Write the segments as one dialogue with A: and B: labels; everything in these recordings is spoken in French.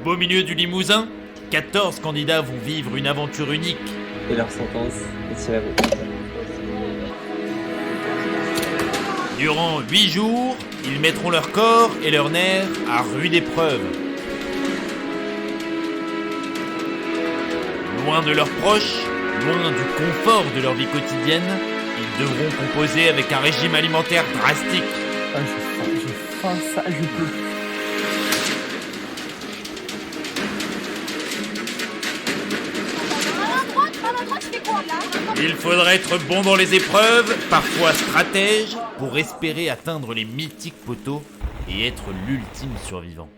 A: beau milieu du Limousin, 14 candidats vont vivre une aventure unique.
B: Et leur sentence est tirée au bout.
A: Durant 8 jours, ils mettront leur corps et leurs nerfs à rude épreuve. Loin de leurs proches, loin du confort de leur vie quotidienne, ils devront composer avec un régime alimentaire drastique.
B: Ah, j'ai faim, ça, je peux.
A: Il faudra être bon dans les épreuves, parfois stratège, pour espérer atteindre les mythiques poteaux et être l'ultime survivant.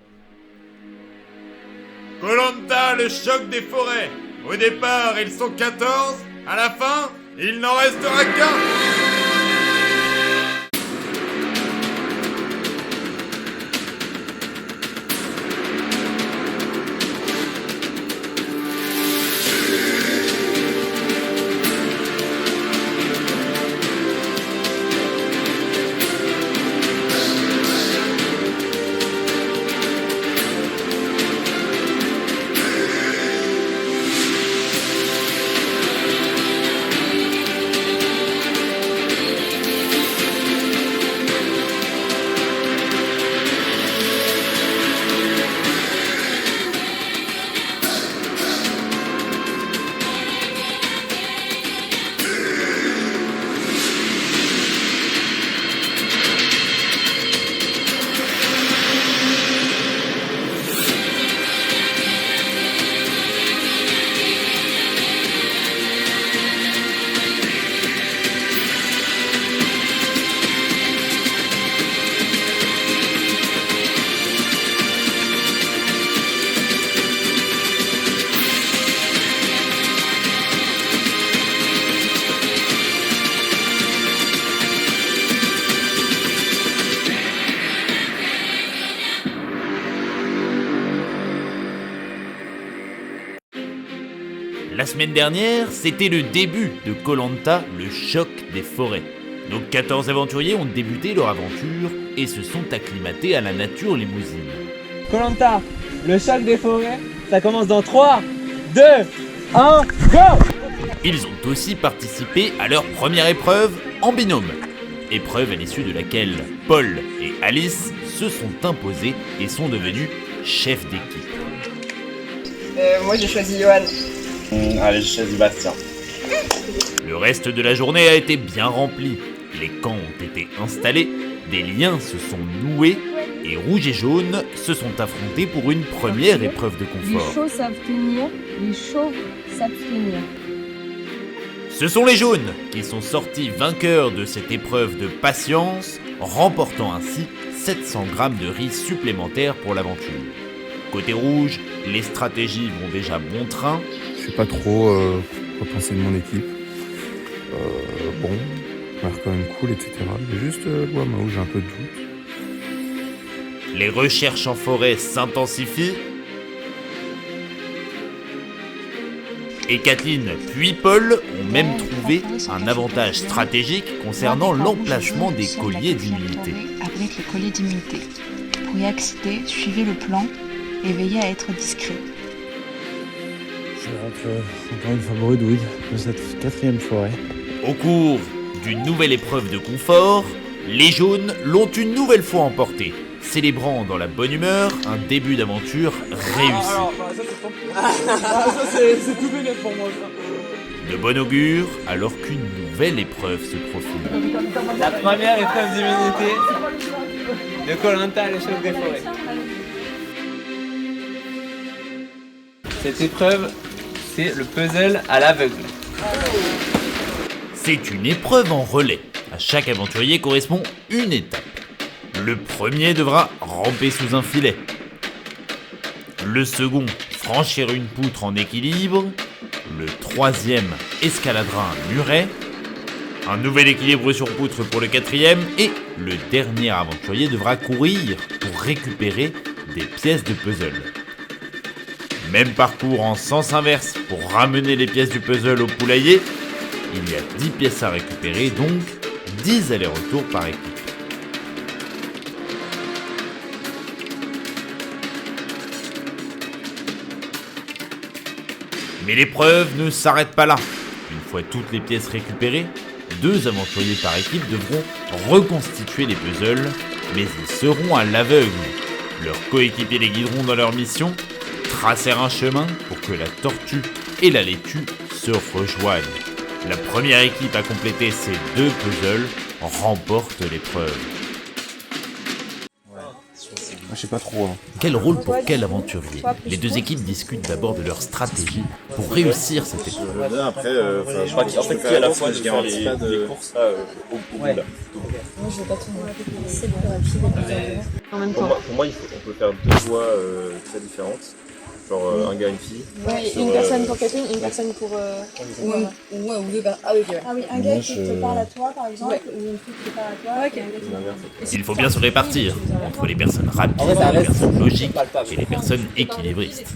A: Koh-Lanta, le choc des forêts. Au départ, ils sont 14, à la fin, il n'en restera qu'un. La semaine dernière, c'était le début de Koh-Lanta, le choc des forêts. Nos 14 aventuriers ont débuté leur aventure et se sont acclimatés à la nature limousine.
B: Koh-Lanta, le choc des forêts, ça commence dans 3, 2, 1, go!
A: Ils ont aussi participé à leur première épreuve en binôme. Épreuve à l'issue de laquelle Paul et Alice se sont imposés et sont devenus chefs d'équipe.
C: Moi j'ai choisi Johan.
D: Allez, je choisis Bastien.
A: Le reste de la journée a été bien rempli. Les camps ont été installés, des liens se sont noués et Rouge et Jaune se sont affrontés pour une première épreuve de
E: Les
A: confort.
E: chauds savent tenir, les chauves s'abstenir.
A: Ce sont les Jaunes qui sont sortis vainqueurs de cette épreuve de patience, remportant ainsi 700 grammes de riz supplémentaires pour l'aventure. Côté Rouge, les stratégies vont déjà bon train.
F: Je sais pas trop quoi penser de mon équipe. Bon, ça a l'air quand même cool, etc. Il y a juste Guama où j'ai un peu de doute.
A: Les recherches en forêt s'intensifient. Et Kathleen puis Paul ont même trouvé un avantage stratégique concernant l'emplacement des colliers d'immunité.
G: Abrite le collier d'immunité. Pour y accéder, suivez le plan et veillez à être discret.
H: Je rentre encore une fois bredouille de cette 4e forêt.
A: Au cours d'une nouvelle épreuve de confort, les Jaunes l'ont une nouvelle fois emporté, célébrant dans la bonne humeur un début d'aventure réussi.
B: C'est tout bénéf pour moi ça.
A: De bon augure, alors qu'une nouvelle épreuve se profile.
B: La première épreuve d'immunité de Koh-Lanta, le choc des forêts. Cette épreuve, c'est le puzzle à l'aveugle.
A: C'est une épreuve en relais. À chaque aventurier correspond une étape. Le premier devra ramper sous un filet. Le second, franchir une poutre en équilibre. Le troisième, escaladera un muret. Un nouvel équilibre sur poutre pour le quatrième. Et le dernier aventurier devra courir pour récupérer des pièces de puzzle. Même parcours en sens inverse pour ramener les pièces du puzzle au poulailler. Il y a 10 pièces à récupérer, donc 10 allers-retours par équipe. Mais l'épreuve ne s'arrête pas là. Une fois toutes les pièces récupérées, 2 aventuriers par équipe devront reconstituer les puzzles, mais ils seront à l'aveugle. Leurs coéquipiers les guideront dans leur mission, tracer un chemin pour que la tortue et la laitue se rejoignent. La première équipe à compléter ces 2 puzzles remporte l'épreuve.
F: Je sais pas trop. Hein.
A: Quel rôle pour quel aventurier? Les 2 équipes discutent d'abord de leur stratégie pour réussir cette épreuve.
D: Après, je crois qu'en fait, à la fois, je garantis pas de course au bout là.
E: Moi, je vais pas tourner. En même temps.
D: Pour moi, on peut faire 2 voies très différentes. Genre un gars, une fille.
E: Ouais, une personne pour Catherine, une personne pour.
C: ou deux personnes. Ah oui, ok.
I: Ah oui, un gars qui te parle à toi par exemple, ou une fille qui te parle à toi.
C: Ok.
A: Il faut bien se répartir entre les personnes rapides, les personnes logiques et les personnes équilibristes.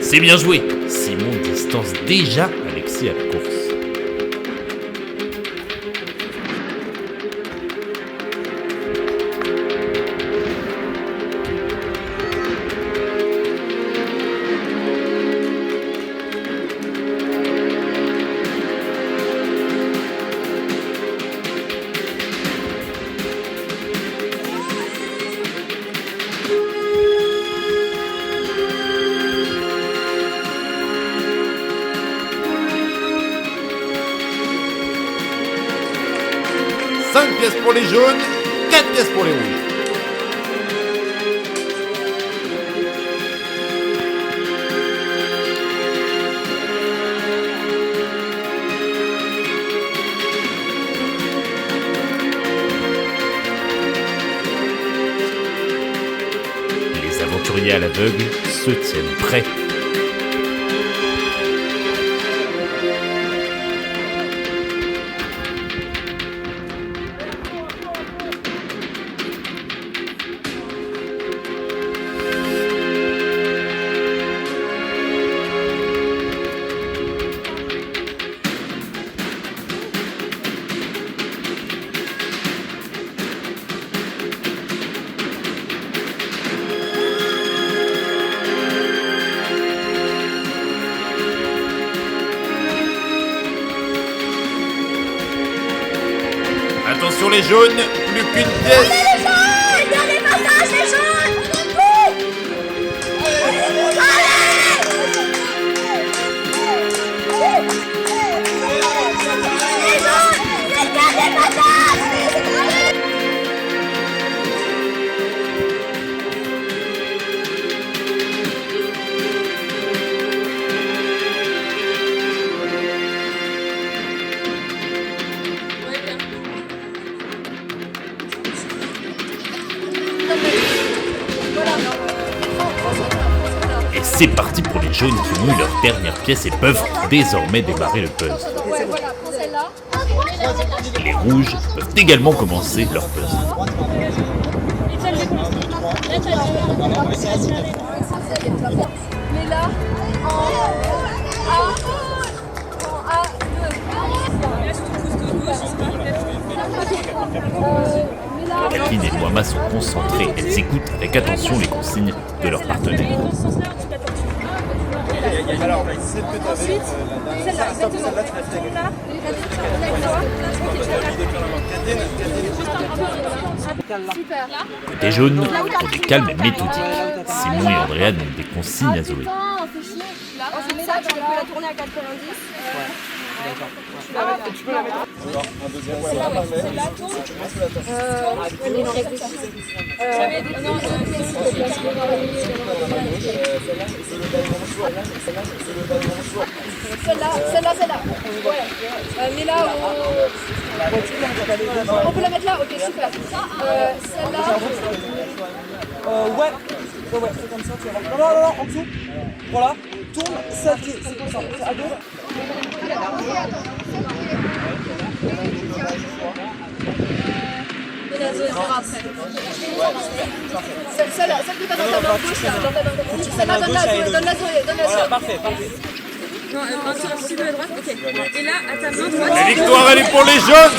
A: C'est bien joué. Simon distance déjà Alexis à la course. Cinq pièces pour les jaunes, 4 pièces pour les rouges. Les aventuriers à l'aveugle se tiennent prêts. Attention les jaunes, plus qu'une pièce. Et c'est parti pour les jaunes qui ont eu leur dernière pièce et peuvent désormais démarrer le puzzle. Les rouges peuvent également commencer leur puzzle.
E: Mais là,
A: Kathleen et Moama sont concentrées. Elles écoutent avec attention les consignes de leur partenaire.
D: Alors, celle que tu avais, celle-là, tu l'as fait là.
A: Côté jaune, pour des calmes et méthodiques. Simon et Andrea donnent des consignes à Zoé.
E: ça, tu peux la tourner à 90.
C: Tu peux la mettre.
D: Un deuxième, ouais, là, parfait.
E: Celle-là. Ouais. Mais là, on peut la mettre là. Ok, super. Celle-là.
B: Ouais, c'est comme ça, tu vas. Non, en dessous. Voilà, tourne, celle qui est, c'est comme ça, c'est à gauche.
C: la Zoé sera après. Celle que t'as dans ta main gauche, là. Celle-là, donne la Zoé, donne la Zoé.
D: Voilà, parfait, parfait.
C: Non, un petit peu à droite, ok. Et là, à ta main droite.
A: La victoire, elle est pour les jeunes.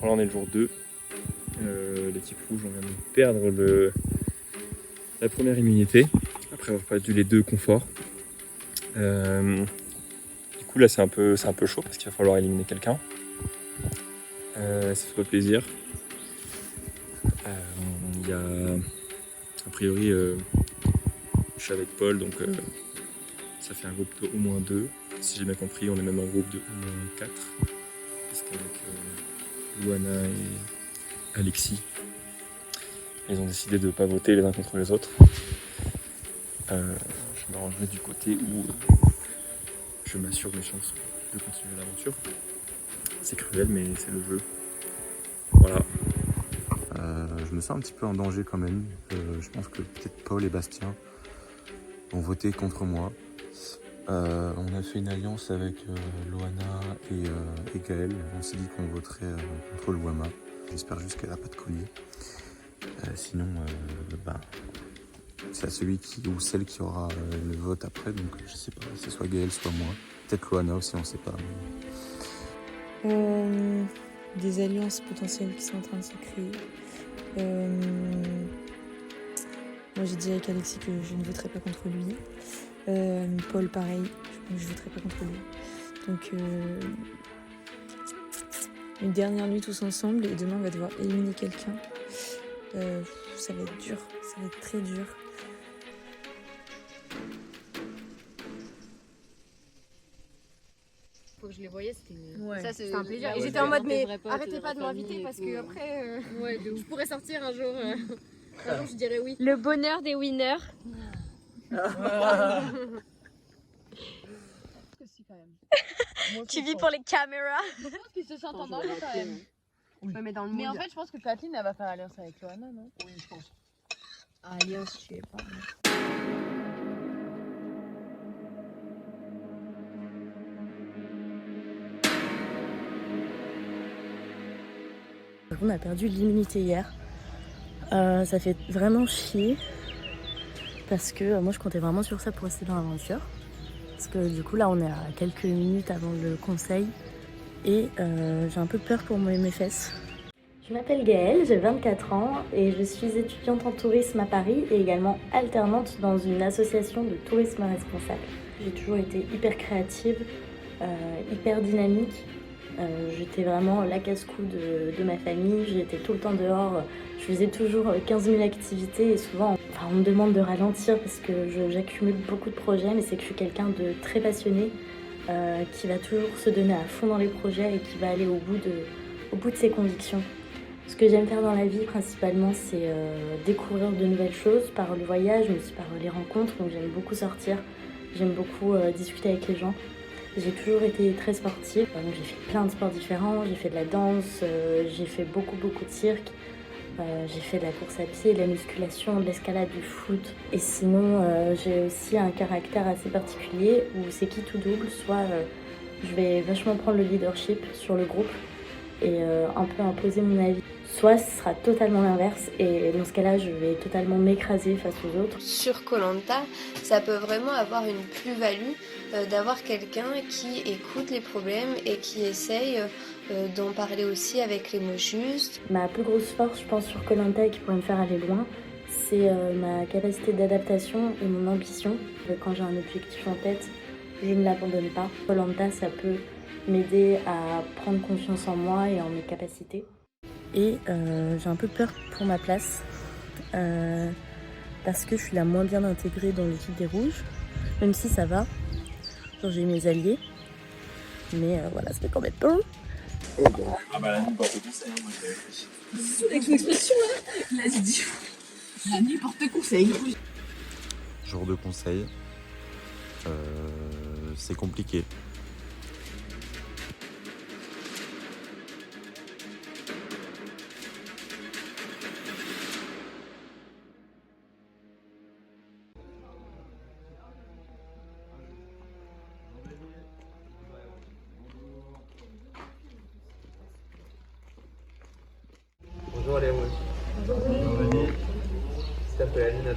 D: Là, on est le jour 2. L'équipe rouge, on vient de perdre la première immunité après avoir perdu les 2 conforts. Du coup, là, c'est un peu chaud parce qu'il va falloir éliminer quelqu'un. Ça fait pas plaisir. Il y a a priori, je suis avec Paul, donc ça fait un groupe de au moins 2. Si j'ai bien compris, on est même un groupe de au moins 4. Parce qu'avec Luana et Alexis, ils ont décidé de ne pas voter les uns contre les autres. Je me rangerai du côté où je m'assure mes chances de continuer l'aventure. C'est cruel, mais c'est le jeu. Voilà.
F: Je me sens un petit peu en danger quand même. Je pense que peut-être Paul et Bastien vont voter contre moi. On a fait une alliance avec Loana et Gaël. On s'est dit qu'on voterait contre Louama. J'espère juste qu'elle n'a pas de collier. Sinon, c'est à celui ou celle qui aura le vote après. Donc je sais pas, c'est soit Gaël, soit moi. Peut-être Loana aussi, on sait pas.
E: Des alliances potentielles qui sont en train de se créer. Moi j'ai dit avec Alexis que je ne voterai pas contre lui. Paul pareil, je ne voterai pas contre lui. Donc une dernière nuit tous ensemble et demain on va devoir éliminer quelqu'un. Ça va être dur, ça va être très dur.
C: Je les voyais, c'était
I: c'était
C: un plaisir.
I: Et j'étais en mode, mais arrêtez pas de m'inviter parce que après, je pourrais sortir un jour. Un jour, je dirais oui.
E: Le bonheur des winners. Tu vis pour les caméras.
I: Je pense qu'ils se sentent en danger quand même. Oui. Mais en fait, je pense que Kathleen, elle va faire alliance avec Loana, non? Oui, je pense.
E: Alliance, je sais pas. On a perdu l'immunité hier. Ça fait vraiment chier. Parce que moi je comptais vraiment sur ça pour rester dans l'aventure. Parce que du coup là on est à quelques minutes avant le conseil. Et j'ai un peu peur pour mes fesses. Je m'appelle Gaëlle, j'ai 24 ans et je suis étudiante en tourisme à Paris et également alternante dans une association de tourisme responsable. J'ai toujours été hyper créative, hyper dynamique. J'étais vraiment la casse-cou de ma famille, j'étais tout le temps dehors, je faisais toujours 15 000 activités et souvent on me demande de ralentir parce que j'accumule beaucoup de projets, mais c'est que je suis quelqu'un de très passionné qui va toujours se donner à fond dans les projets et qui va aller au bout de ses convictions. Ce que j'aime faire dans la vie principalement, c'est découvrir de nouvelles choses par le voyage, mais aussi par les rencontres. Donc j'aime beaucoup sortir, j'aime beaucoup discuter avec les gens. J'ai toujours été très sportive, donc j'ai fait plein de sports différents, j'ai fait de la danse, j'ai fait beaucoup de cirque, j'ai fait de la course à pied, de la musculation, de l'escalade, du foot. Et sinon, j'ai aussi un caractère assez particulier où c'est qui tout double, soit je vais vachement prendre le leadership sur le groupe et un peu imposer mon avis. Soit ce sera totalement l'inverse et dans ce cas-là, je vais totalement m'écraser face aux autres.
J: Sur Koh-Lanta, ça peut vraiment avoir une plus-value d'avoir quelqu'un qui écoute les problèmes et qui essaye d'en parler aussi avec les mots justes.
E: Ma plus grosse force, je pense, sur Koh-Lanta et qui pourrait me faire aller loin, c'est ma capacité d'adaptation et mon ambition. Quand j'ai un objectif en tête, je ne l'abandonne pas. Koh-Lanta, ça peut m'aider à prendre confiance en moi et en mes capacités. Et j'ai un peu peur pour ma place parce que je suis la moins bien intégrée dans l'équipe des Rouges, même si ça va. Genre, j'ai mes alliés, mais voilà, ça fait quand même peur.
D: Ah bah la nuit porte conseil, moi j'avais réfléchi.
C: Avec son expression là, il a dit la nuit porte conseil.
F: Jour de conseil, c'est compliqué.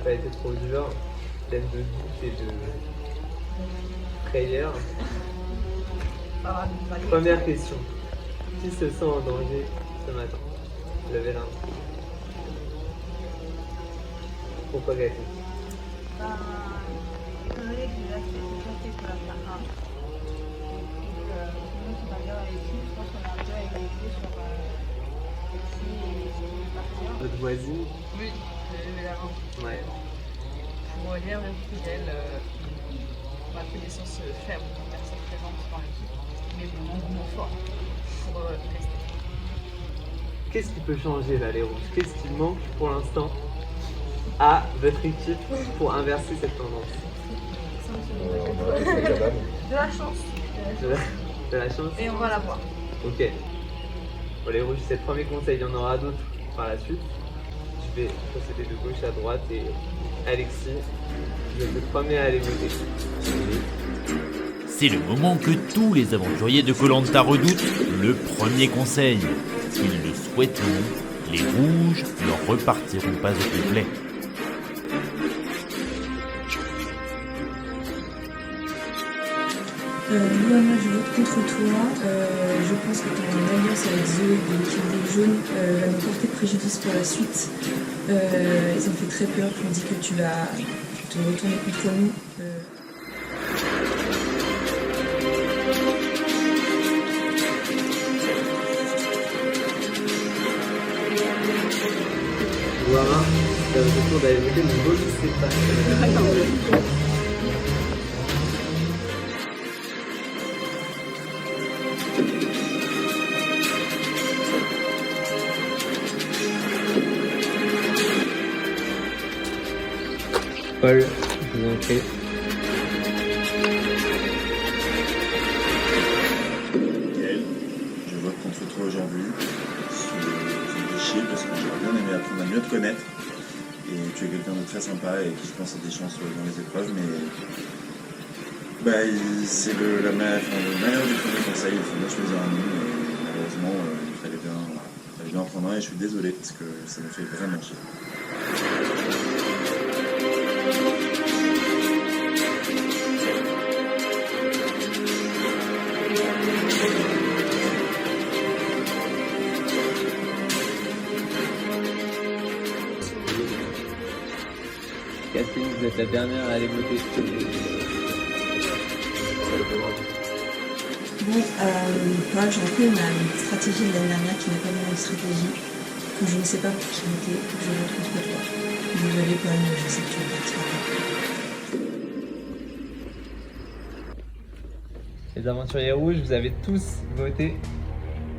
B: pas été trop dur. Pleine de doute et de frayeur. Première question. Qui se sent en danger ce matin? Levez la main. Pourquoi Gaëtan?
K: Étant donné que j'ai fait pour la faire 1, et que sinon qui va bien avec l'équipe, je pense qu'on a un peu égalité sur Alexis et partir.
B: Votre voisine?
C: Oui, j'ai levé la main.
B: Ouais.
C: Pour lire le prix d'elle, on a fait des sens faibles de personnes présentes dans l'équipe, mais bon, engouement fort pour rester.
B: Qu'est-ce qui peut changer là, les rouges? Qu'est-ce qui manque pour l'instant à votre équipe pour inverser cette tendance?
K: De la chance.
B: De la chance?
K: Et on va la voir.
B: Ok. Bon, les rouges, c'est le premier conseil, il y en aura d'autres par la suite. Je vais procéder de gauche à droite et Alexis, vous êtes le premier à aller voter.
A: C'est le moment que tous les aventuriers de Koh Lanta redoutent, le premier conseil. S'ils le souhaitent ou non, les rouges ne repartiront pas au complet.
L: Luana, je vote contre toi. Je pense que ton alliance avec Zoé de l'équipe des jaunes va nous porter préjudice pour la suite. Et ça me fait très peur. Je me dis que tu vas te retourner contre nous.
B: Louama, c'est votre tour d'aller voter, mais vous, je sais pas. Paul, je vous en prie.
H: Gaël, je vote contre toi aujourd'hui. Ça me fait chier parce que j'aurais bien aimé apprendre à mieux te connaître. Et tu es quelqu'un de très sympa et qui je pense a des chances dans les épreuves, mais c'est le manière du premier conseil, il faut bien choisir un nom et malheureusement il fallait bien en prendre un et je suis désolé parce que ça me fait vraiment chier.
B: Catherine, vous êtes la dernière à aller voter.
L: Bon, moi j'ai repris ma stratégie de l'année dernière qui n'est pas une stratégie. Quand je ne sais pas pour qui voter, je vote contre toi. Désolée Paul, je sais que tu vas partir.
B: Les aventuriers rouges, vous avez tous voté.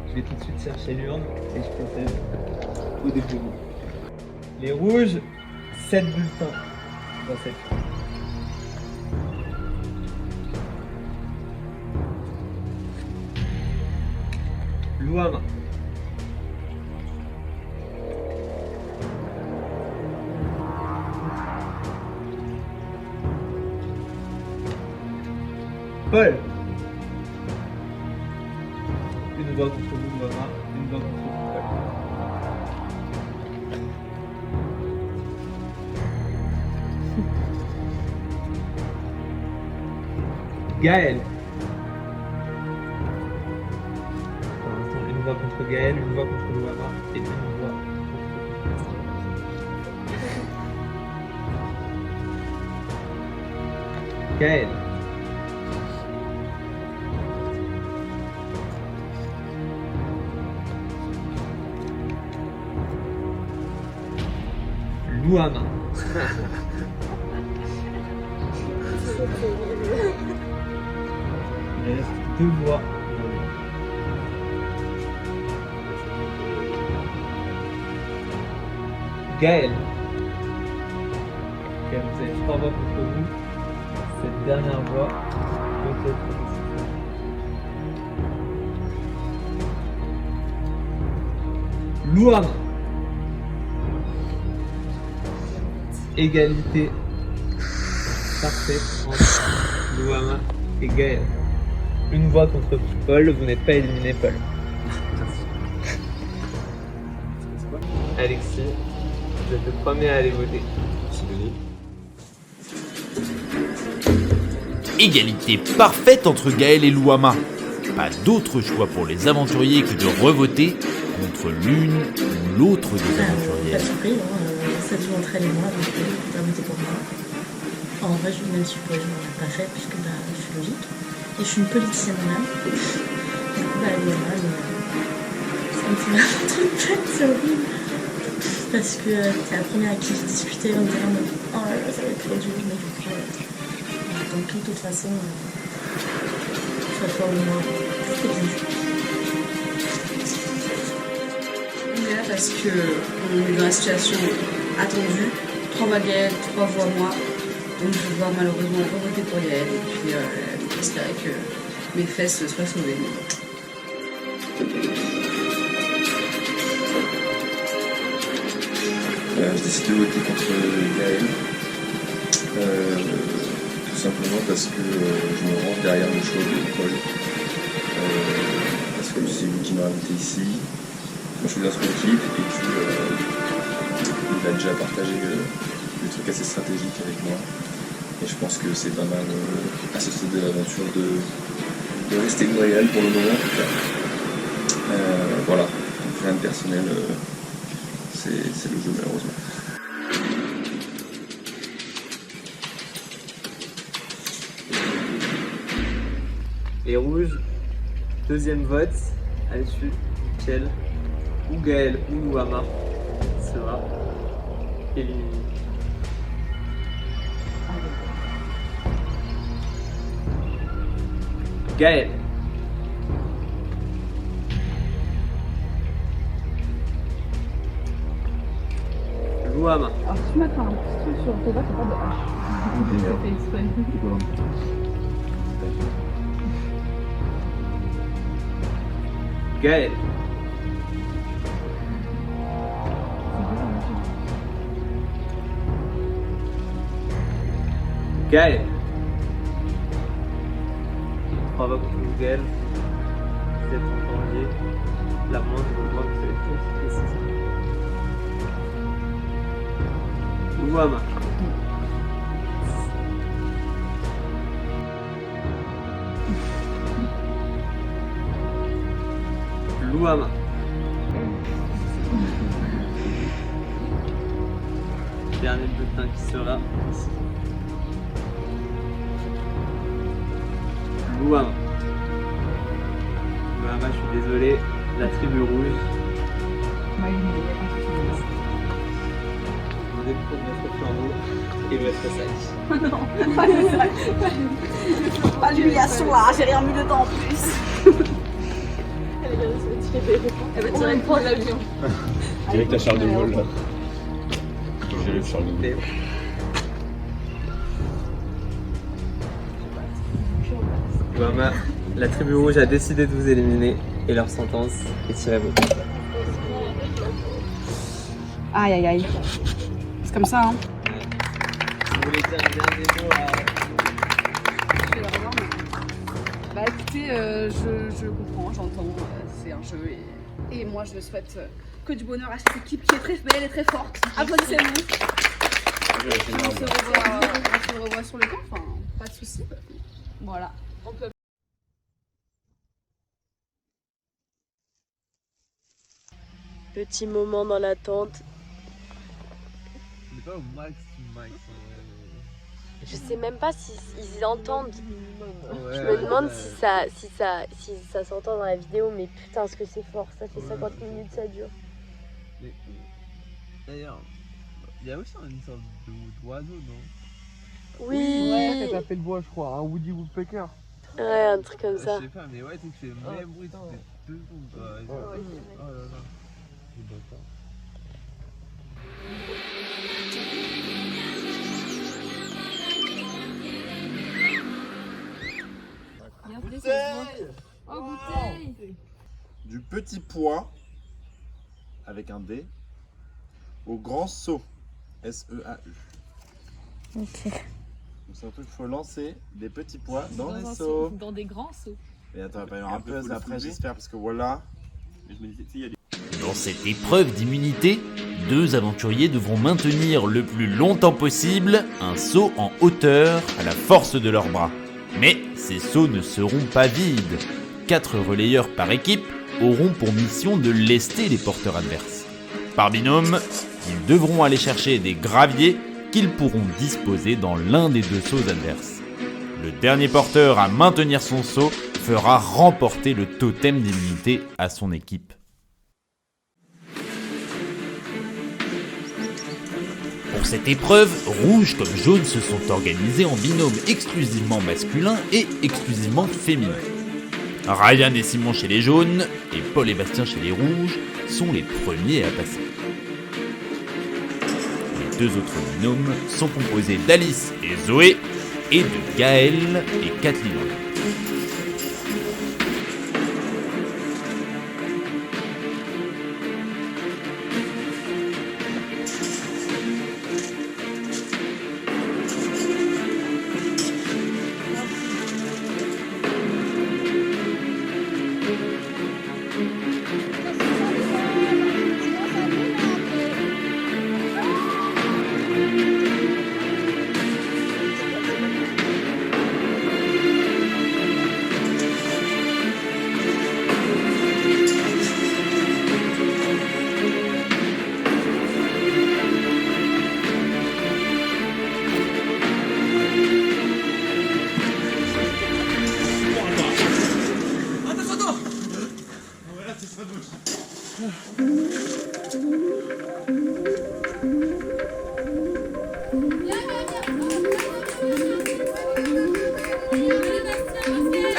B: Je vais tout de suite chercher l'urne et je procède au dépouillement. Les rouges, 7 bulletins dans cette urne. Louama. Paul. Une voix contre vous, Louama. Une voix contre vous, Paul. Gaël. Pour l'instant, une voix contre Gaël, une voix contre Louama et une voix contre Gaël. Louama. Il reste 2 voix. Gaël. Ok, vous avez 3 voix contre vous. Cette dernière voix peut être décisive. Louama. Égalité parfaite entre Louama et Gaël. Une voix contre Paul, vous n'êtes pas éliminé, Paul. Alexis, vous êtes le premier à aller voter.
D: Sidonie.
A: Égalité parfaite entre Gaël et Louama. Pas d'autre choix pour les aventuriers que de revoter contre l'une ou l'autre des aventuriers.
E: Pas surpris, ça joue entre elle et moi, donc t'as voté pour moi. En vrai, même si je l'aurais pas fait, puisque je suis logique. Et je suis une politicienne en âme. Du coup, Louama, ça me fait vraiment trop de peine, c'est horrible. Parce que t'es la première à qui j'ai discuté en me disant oh là là, ça va être trop dur, mais du coup, tant pis, de toute façon, soit toi ou moi, c'est bien.
M: On est là parce qu'on est dans la situation attendue. 3 voix Gaël, 3 voix moi. Donc je vais devoir malheureusement revoter pour Gaël et puis espérer que mes fesses soient sauvées.
H: J'ai décidé de voter contre Gaël, tout simplement parce que je me rends derrière le choix de Paul, parce que c'est lui qui m'a invité ici, moi je suis dans son équipe et puis il a déjà partagé des trucs assez stratégiques avec moi et je pense que c'est pas mal à ce stade de l'aventure de rester loyal pour le moment en tout cas. Voilà, donc rien de personnel. C'est le jeu malheureusement.
B: Les rouges, deuxième vote, à l'issue duquel ou Gaël ou Louama sera éliminé. Gaël. Louama.
K: Alors si tu mettras un petit truc sur tes votes, t'as pas de H. Ça fait exprès.
B: Gaël. Gaël. 3 voix contre Gaël. Vous êtes en danger. La moindre voix que vous avez faite, et c'est ça. Louama. Louama. Dernier bulletin qui sera ici. Louama. Louama, je suis désolé, la tribu rouge. Vous dépose votre flambeau et votre sac.
K: Non, pas le sac. Pas l'humiliation là, j'ai rien mis dedans en plus. Elle va tirer pour l'avion.
D: Direct à Charles de Gaulle là. J'ai Charles de Gaulle.
B: Louama, la tribu rouge a décidé de vous éliminer et leur sentence est tirée vos tours.
M: Aïe aïe aïe. C'est comme ça hein.
B: Vous voulez dire un dernier mot à...
M: Bah écoutez, je comprends, j'entends, c'est un jeu et moi je souhaite que du bonheur à cette équipe qui est très belle et très forte. Applaudissez-nous. On se revoit sur le camp, enfin pas de soucis. Voilà.
E: Petit moment dans l'attente.
B: On n'est pas au max.
E: Je sais même pas si ils entendent.
B: Ouais,
E: je me demande si ça s'entend dans la vidéo, mais putain, ce que c'est fort. Ça fait 50 minutes, ça dure.
B: Mais, d'ailleurs, il y a aussi une sorte d'oiseau, non?
E: Oui.
N: Ouais, qu'elle s'appelle bois, je crois, un Woody Woodpecker.
E: Ouais, un truc comme ça.
B: Je sais pas, mais ouais, tu sais que c'est le même bruit toutes les 2 secondes. Oh là là.
I: Oh, bouteille!
H: Du petit pois, avec un D, au grand seau, S-E-A-U.
E: Ok.
H: Donc surtout qu'il faut lancer des petits pois dans les seaux.
C: Dans des grands seaux.
H: Et attends, il va y avoir un peu après, j'espère, parce que voilà.
D: Je me disais, il y a des...
A: Dans cette épreuve d'immunité, 2 aventuriers devront maintenir le plus longtemps possible un saut en hauteur à la force de leurs bras. Mais ces sauts ne seront pas vides. 4 relayeurs par équipe auront pour mission de lester les porteurs adverses. Par binôme, ils devront aller chercher des graviers qu'ils pourront disposer dans l'un des 2 sauts adverses. Le dernier porteur à maintenir son saut fera remporter le totem d'immunité à son équipe. Pour cette épreuve, Rouge comme Jaune se sont organisés en binôme exclusivement masculin et exclusivement féminin. Ryan et Simon chez les Jaunes et Paul et Bastien chez les Rouges sont les premiers à passer. Les 2 autres binômes sont composés d'Alice et Zoé et de Gaël et Kathleen.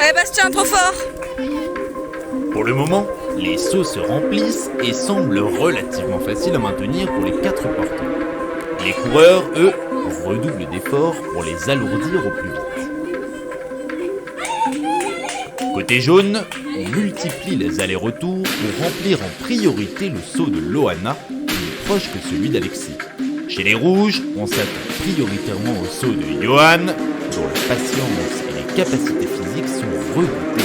M: Allez Bastien, trop fort!
A: Pour le moment, les sauts se remplissent et semblent relativement faciles à maintenir pour les 4 porteurs. Les coureurs, eux, redoublent d'efforts pour les alourdir au plus vite. Côté jaune, on multiplie les allers-retours pour remplir en priorité le saut de Loana, plus proche que celui d'Alexis. Chez les rouges, on s'attend prioritairement au saut de Johan, dont la patience et les capacités physiques sont redoutées.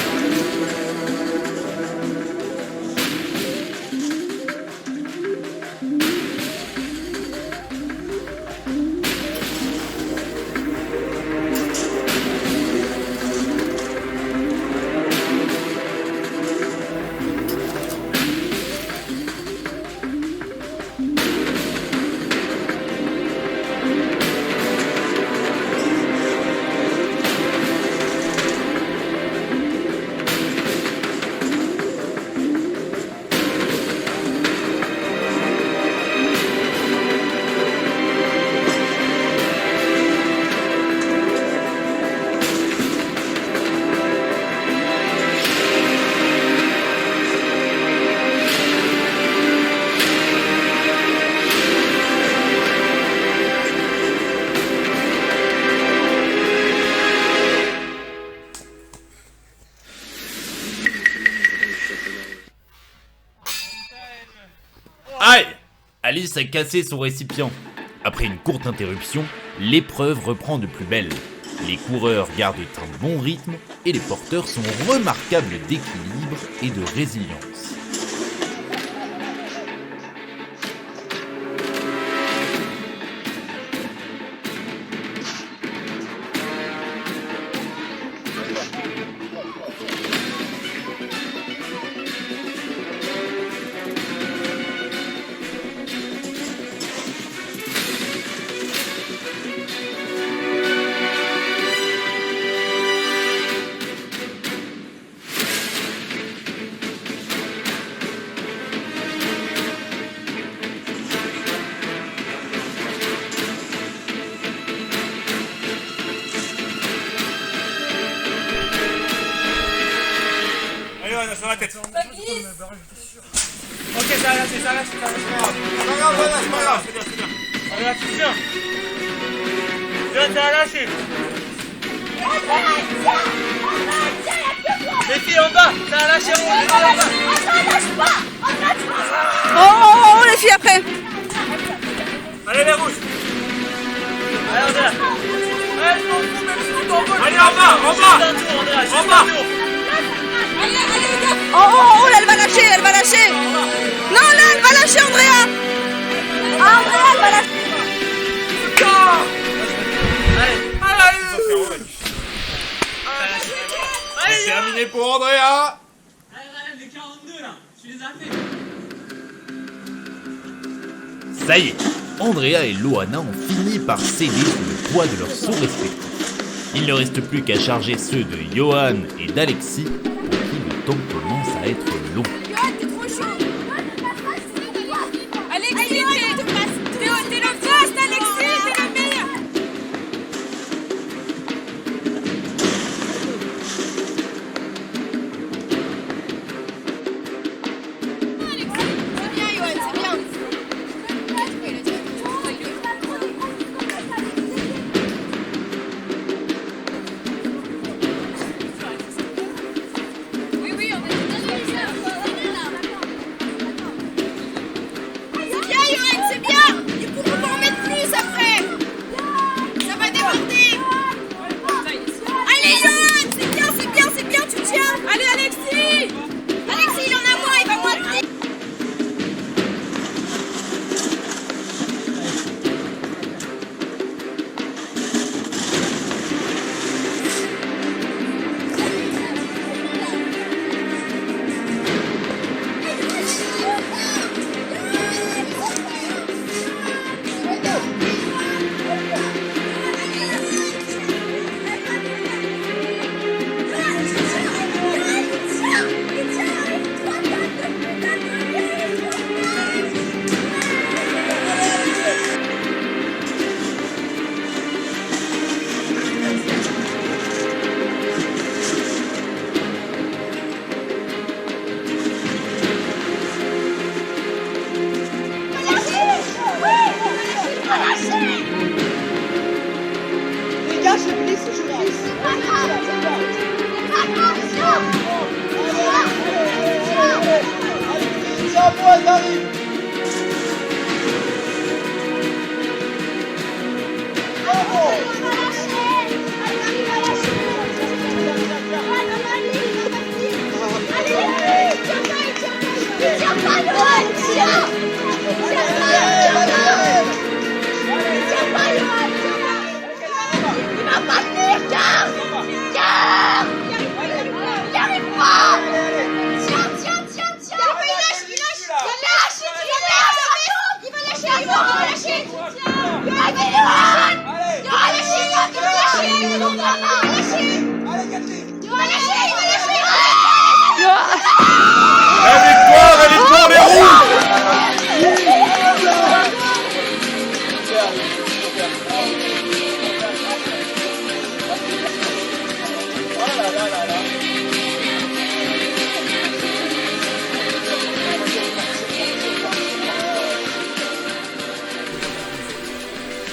A: Aïe! Alice a cassé son récipient. Après une courte interruption, l'épreuve reprend de plus belle. Les coureurs gardent un bon rythme et les porteurs sont remarquables d'équilibre et de résilience.
O: Sur la tête. Ok, ça va lâcher, ça va lâcher, ça va lâcher. C'est pas grave, c'est pas grave. C'est bien, c'est bien. Allez, attention. Ça va lâcher. Les filles en bas, ça va lâcher. On lâche pas.
M: Oh, les filles après.
O: Allez, les rouges. Allez, on est là. Allez, en bas, en bas. En bas.
M: Oh, là, elle va lâcher, elle va lâcher. Non, là, elle va lâcher, Andrea. Ah, Andrea, elle va lâcher.
A: C'est terminé pour Andrea.
O: Les 42 là, tu les as fait.
A: Ça y est, Andrea et Loana ont fini par céder sous le poids de leurs sauts respectifs. Il ne reste plus qu'à charger ceux de Johan et d'Alexis, pour qui le temps commence à être long.
I: Johan, t'es trop chaud. Alexis, t'es le best, Alexis, t'es le meilleur. C'est bien, Johan, c'est bien. Oui, oui, on est c'est bien, Johan, c'est bien. Du coup, on peut en mettre plus après. Ça va déborder. Allez, Johan, c'est bien, tu tiens. Allez, Alexis. Alexis, il en a moins, il va moins vite.
O: Les gars, je glisse. Tiens, moi, j'arrive.
A: La victoire, elle est pour les rouges.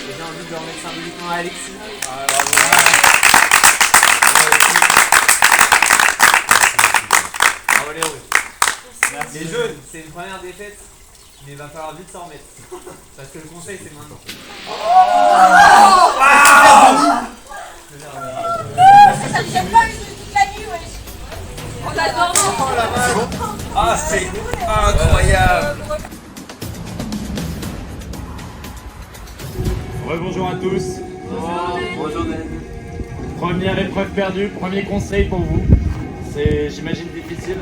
B: J'ai envie de remettre symboliquement à Alexis. Bravo les rouges. Merci. Les jaunes, c'est une première défaite, mais il va falloir vite s'en remettre. Parce que le conseil c'est maintenant.
I: Ça ne tient pas toute la nuit, wesh. On adore.
B: Oh la vache. Ah, c'est incroyable.
P: Rebonjour à tous.
B: Bonjour Dan.
P: Première épreuve perdue, premier conseil pour vous. C'est, j'imagine, difficile.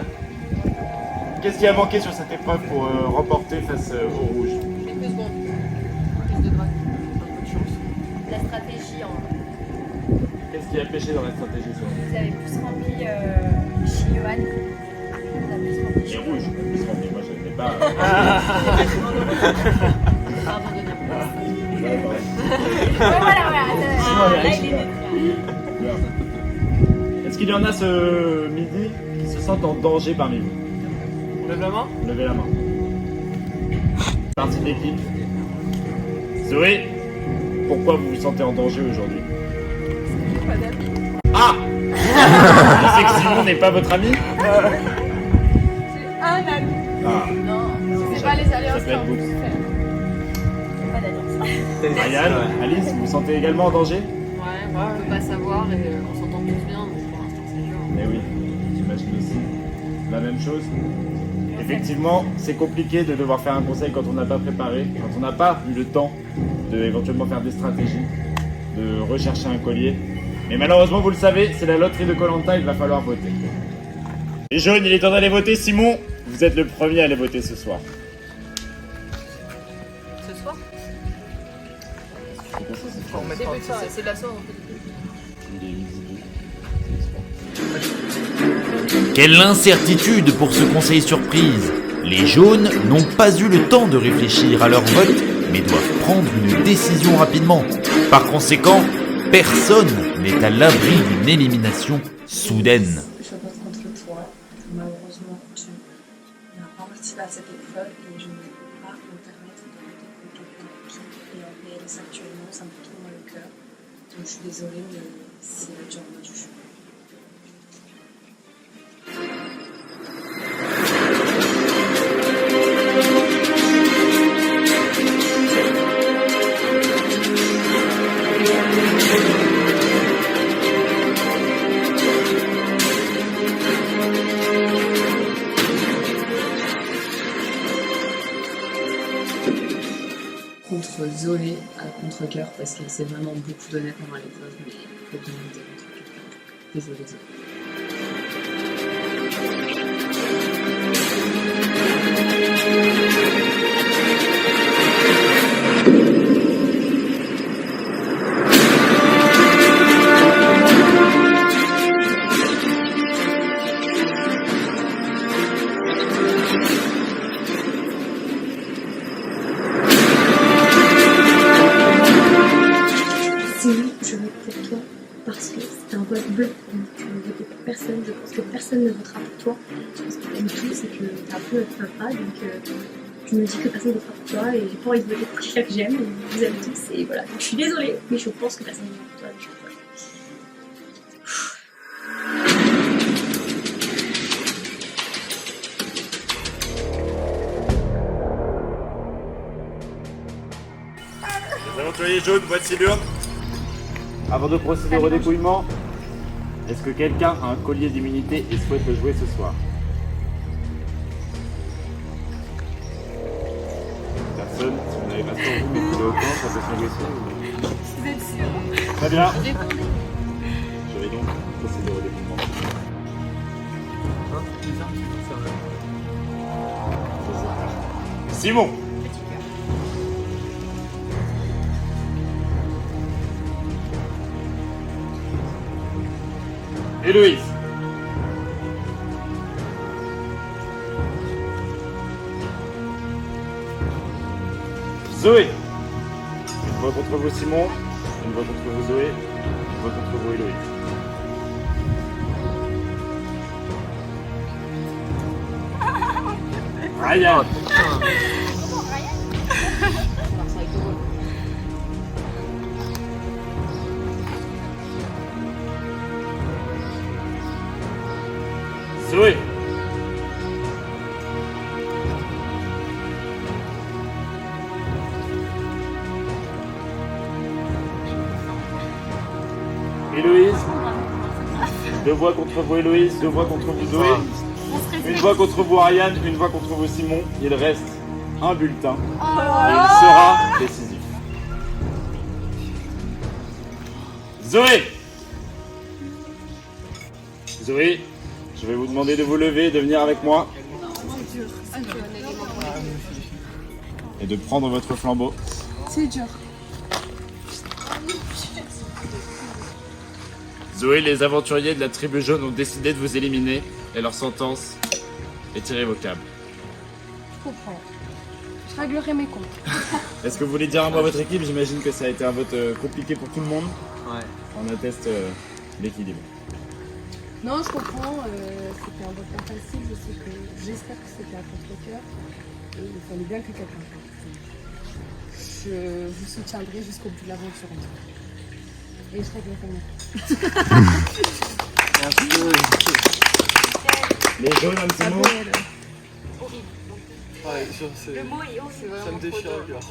P: Qu'est-ce qui a manqué sur cette épreuve pour remporter face aux rouges?
E: Quelques secondes. Plus de grâce. Un peu de chance. La stratégie en.
P: Qu'est-ce qui a pêché dans la stratégie ça?
E: Vous avez plus rempli chez Johan. On a plus rempli
P: Les rouges, plus rempli, moi je n'étais pas.
E: Pardon de dire
I: Voilà.
P: Est-ce qu'il y en a ce midi qui se sentent en danger parmi vous?
B: Lève la main.
P: Levez la main. Partie de l'équipe. Zoé, pourquoi vous vous sentez en danger aujourd'hui? Ah! Je sais que Simon n'est pas votre ami?
I: C'est un ami.
P: Ah.
I: Non, c'est pas les alliances.
P: Ça peut être beau.
E: pas d'alliance.
P: Ryan, Alice, vous vous sentez également en danger?
C: Ouais, on peut pas savoir et on s'entend tous bien, donc pour l'instant c'est dur.
P: Mais oui, j'imagine aussi. la même chose. Effectivement, c'est compliqué de devoir faire un conseil quand on n'a pas préparé, quand on n'a pas eu le temps de éventuellement faire des stratégies, de rechercher un collier. Mais malheureusement, vous le savez, c'est la loterie de Koh-Lanta, il va falloir voter. Les jaunes, il est temps d'aller voter. Simon, vous êtes le premier à aller voter ce soir.
C: Ce soir c'est la soirée en fait.
A: Quelle incertitude pour ce conseil surprise! Les jaunes n'ont pas eu le temps de réfléchir à leur vote, mais doivent prendre une décision rapidement. Par conséquent, personne n'est à l'abri d'une élimination soudaine.
L: Je vote contre toi. Malheureusement, tu n'as pas participé à cette épreuve et je ne peux pas me permettre de voter contre quelqu'un qui est en PLS actuellement. Ça me fait trop mal au cœur. Donc je suis désolée, mais c'est le job du jeu. Contre Zoé à contre-cœur parce qu'elle s'est vraiment beaucoup donnée pendant l'épreuve, mais il faut bien lutter contre quelqu'un. Désolée Zoé. Je vote pour toi parce que c'est un vote blanc. Donc tu ne votes pour personne. Je pense que personne ne votera pour toi. Parce que t'aimes tout, c'est que t'es un peu notre papa. Donc je me dis que personne ne votera pour toi et j'ai pas envie de voter pour quelqu'un que j'aime. Je vous aime tous et voilà. Donc, je suis désolée, mais je pense que personne ne votera pour toi. Donc, voilà.
P: Les aventuriers jaunes, voici l'urne. Avant de procéder au redépouillement, est-ce que quelqu'un a un collier d'immunité et souhaite le jouer ce soir? Personne. Si vous n'avez pas sur vous, mettez-le au camp, ça peut se négocier.
C: Vous êtes sûr?
P: Très bien.
C: Répondez.
P: Je vais donc procéder au redépouillement. Simon. Héloïse. Zoé. Une voix contre vous Simon, une voix contre vous Zoé, une voix contre vous Héloïse. Ryan. Zoé. Héloïse. Deux voix contre vous Héloïse, deux voix contre vous Zoé. Une voix contre vous Ariane, une voix contre vous Simon. Il reste un bulletin et il sera décisif. Zoé. Zoé, je vais vous demander de vous lever et de venir avec moi. Et de prendre votre flambeau.
M: C'est dur.
P: Zoé, les aventuriers de la tribu jaune ont décidé de vous éliminer et leur sentence est irrévocable.
M: Je comprends. Je réglerai mes comptes.
P: Est-ce que vous voulez dire un mot à votre équipe? J'imagine que ça a été un vote compliqué pour tout le monde.
B: Ouais.
P: On atteste l'équilibre.
M: Non, je comprends. C'était un vote pas facile. J'espère que c'était à contre-cœur. Et il fallait bien que quelqu'un parte. Je vous soutiendrai jusqu'au bout de l'aventure. Et je réglerai mes comptes.
P: Les jaunes, un petit mot.
N: Ouais, le mot est horrible. Ça me déchire le cœur.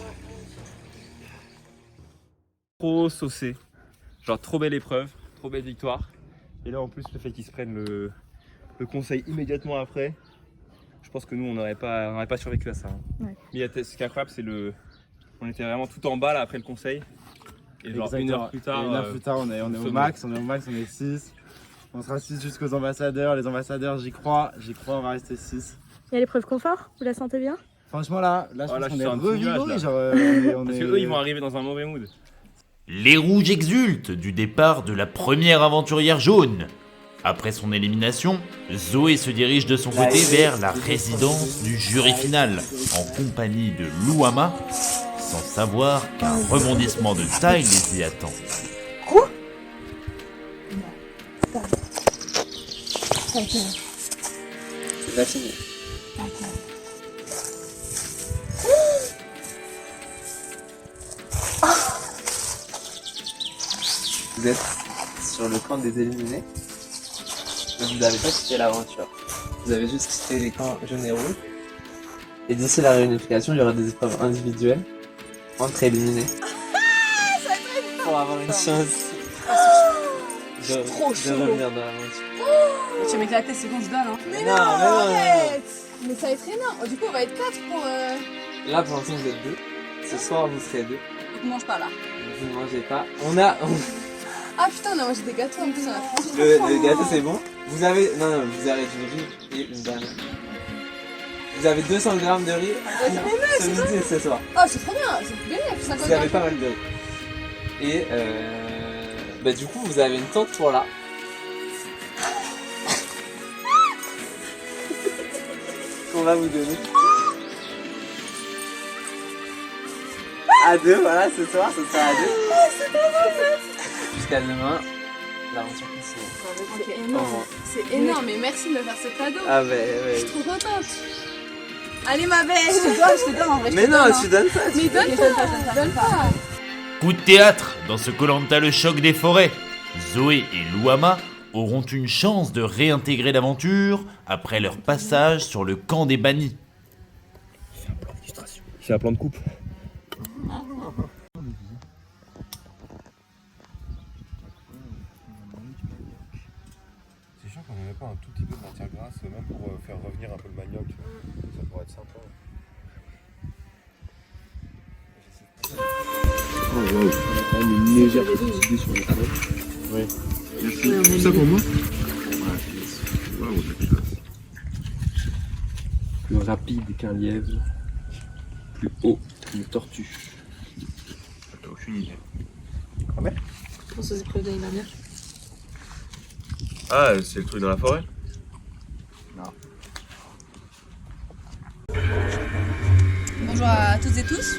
D: Trop saucé. Genre trop belle épreuve, trop belle victoire. Et là en plus le fait qu'ils se prennent
Q: le conseil immédiatement après, je pense que nous on n'aurait pas survécu à ça. Hein.
E: Ouais.
Q: Mais ce qui est incroyable, c'est on était vraiment tout en bas là après le conseil. Et genre une heure plus tard,
R: on est au max, on est 6. On sera 6 jusqu'aux ambassadeurs. Les ambassadeurs, j'y crois, on va rester 6.
E: Il y a l'épreuve confort, vous la sentez bien?
R: Franchement là je pense qu'on est revigorés.
Q: Parce qu'eux ils vont arriver dans un mauvais mood.
A: Les rouges exultent du départ de la première aventurière jaune. Après son élimination, Zoé se dirige de son côté vers la résidence du jury final, en compagnie de Louama, sans savoir qu'un rebondissement de taille les y attend.
E: Quoi?
B: C'est pas fini. Vous êtes sur le camp des éliminés. Vous n'avez pas quitté l'aventure. Vous avez juste quitté les camps jaune et rouge. Et d'ici la réunification, il y aura des épreuves individuelles entre éliminés. Pour avoir une chance de revenir dans l'aventure.
M: Tu vas m'éclater, c'est qu'on se donne, hein.
I: Mais
B: Non,
I: non,
B: mais non,
I: arrête. Mais ça va être énorme. Du coup, on va être 4 pour...
B: Là, pour l'instant, vous êtes 2. Ce soir, vous serez 2.
M: Ne mange pas là.
B: Vous ne mangez pas.
I: Ah putain, on a mangé des gâteaux en plus, on a franchi.
B: Le gâteau, c'est bon. Vous avez... Non, vous avez du riz et une banane. Vous avez 200 grammes de riz ce midi et ce soir.
I: Oh, c'est trop bien, c'est bien, il y a plus 50
B: Vous avez pas mal de riz. Et bah, du coup, vous avez une tente pour là. Qu'on va vous donner. À 2, voilà, ce soir, ce sera à 2.
I: C'est trop bon.
B: Jusqu'à demain, l'aventure continue.
I: C'est énorme. C'est énorme, mais merci de me faire ce cadeau.
B: Ah ouais.
I: Je suis trop contente. Allez ma belle, je te donne en vrai.
B: Mais non, tu donnes pas.
I: Mais donne pas.
A: Coup de théâtre dans ce Koh-Lanta le choc des forêts. Zoé et Louama auront une chance de réintégrer l'aventure après leur passage sur le camp des bannis.
Q: C'est un plan de coupe.
F: C'est sûr qu'on n'avait pas un tout petit peu de matière grasse, même pour faire revenir un peu le manioc. Ça pourrait être sympa.
D: Oh wow, on a quand même une légère petite idée sur les feuilles. Ouais. Merci. Tout ça pour moi? Ouais, waouh, la classe. Plus rapide qu'un lièvre, plus haut qu'une tortue.
F: T'as aucune idée.
B: Ah ouais?
I: Pense aux épreuves d'année dernière.
F: Ah, c'est le truc dans la forêt?
B: Non.
M: Bonjour à toutes et tous.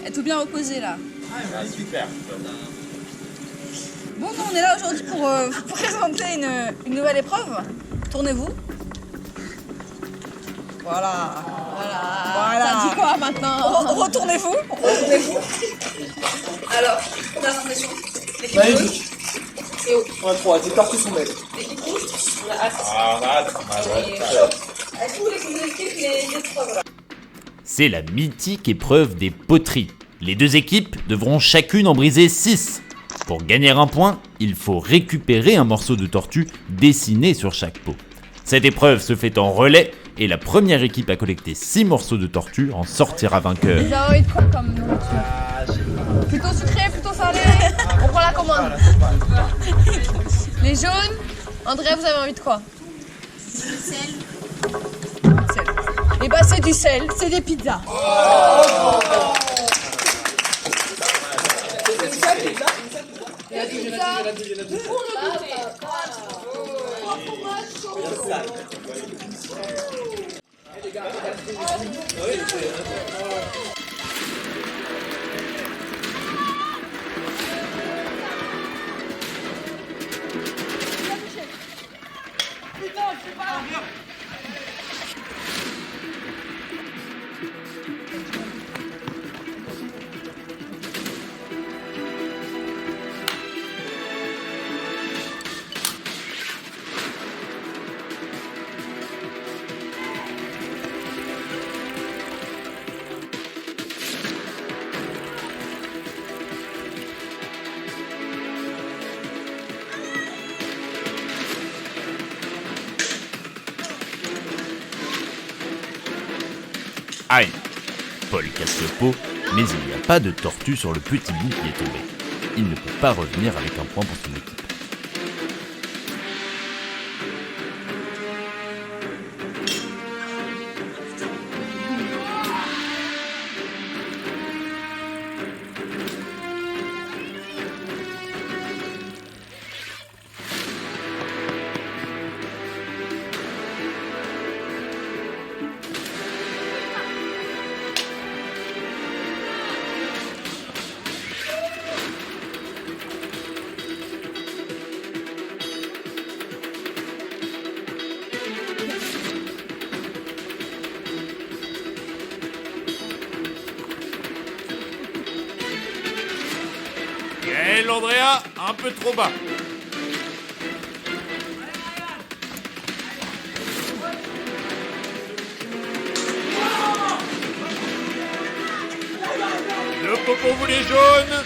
M: Êtes-vous bien reposés là?
F: Ah, super.
M: Bon, nous on est là aujourd'hui pour vous présenter une nouvelle épreuve. Tournez-vous. Voilà.
I: Ça dit quoi maintenant?
M: Retournez-vous. Alors, présentation. L'équipe rouge. Théo.
B: On a 3, tes tortues sont belles.
M: L'équipe rouge. On a As.
F: Arrête.
M: Est-ce que vous voulez qu'on explique les épreuves?
A: C'est la mythique épreuve des poteries. Les deux équipes devront chacune en briser 6. Pour gagner un point, il faut récupérer un morceau de tortue dessiné sur chaque pot. Cette épreuve se fait en relais et la première équipe à collecter 6 morceaux de tortue en sortira vainqueur.
I: Vous avez envie de quoi comme nourriture? Plutôt sucré, plutôt salé? On prend la commande. Les jaunes, André, vous avez envie de quoi? Du sel. Et bah c'est du sel, c'est des pizzas.
A: Aïe! Paul casse le pot, mais il n'y a pas de tortue sur le petit bout qui est tombé. Il ne peut pas revenir avec un point pour son équipe. Gaël Andrea, un peu trop bas. Le pot pour vous les jaunes.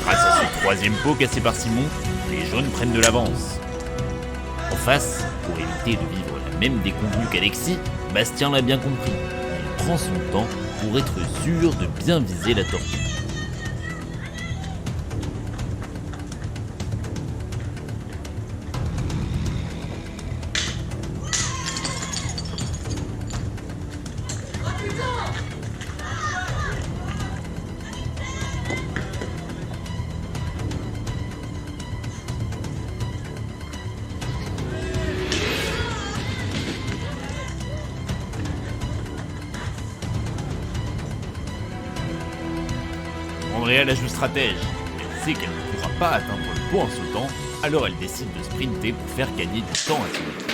A: Grâce à ce troisième pot cassé par Simon, les jaunes prennent de l'avance. En face, pour éviter de vivre la même déconvenue qu'Alexis, Bastien l'a bien compris. Il prend son temps pour être sûr de bien viser la tortue. Andrea la joue stratège. Elle sait qu'elle ne pourra pas atteindre le pot en sautant, alors elle décide de sprinter pour faire gagner du temps à son équipe.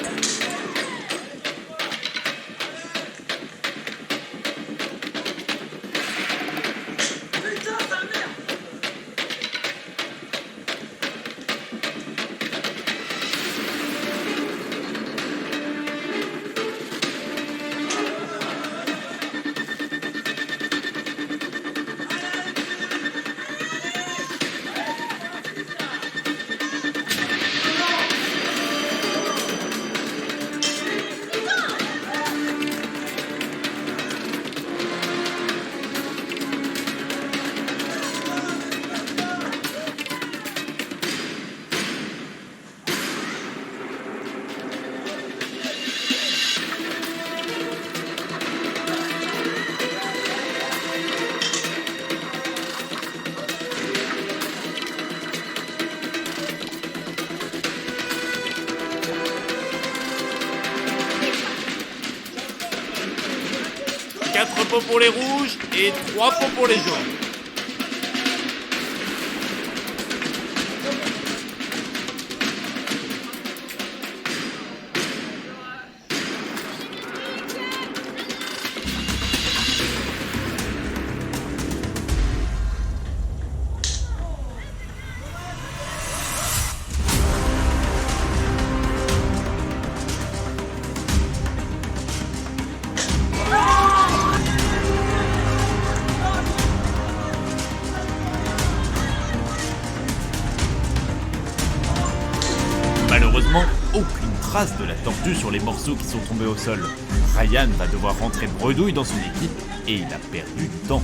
A: Quatre pots pour les rouges et 3 pots pour les jaunes. Malheureusement, aucune trace de la tortue sur les morceaux qui sont tombés au sol. Ryan va devoir rentrer bredouille dans son équipe et il a perdu du temps.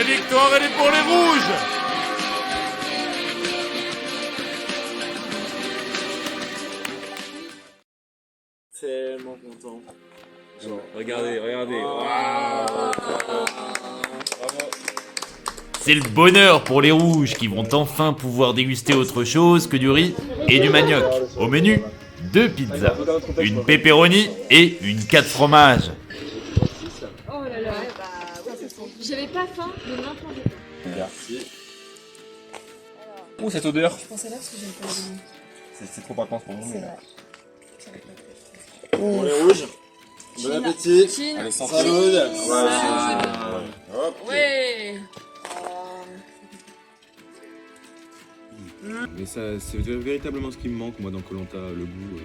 A: victoire, elle est pour les rouges.
R: Tellement content.
Q: Genre, regardez.
A: C'est le bonheur pour les rouges qui vont enfin pouvoir déguster autre chose que du riz et du manioc. Au menu, 2 pizzas, une pepperoni et une 4 fromages.
I: Oh là là, j'avais pas faim, mais maintenant j'ai faim.
Q: Merci. Oh, cette odeur.
I: Je pensais là parce que j'aime pas les légumes.
Q: C'est trop vacances pour nous.
I: C'est vrai.
R: Pour les rouges, bon appétit.
I: Chine.
R: Allez, sans salade.
I: Ouais.
F: Mais ça, c'est véritablement ce qui me manque, moi, dans Koh-Lanta, le goût.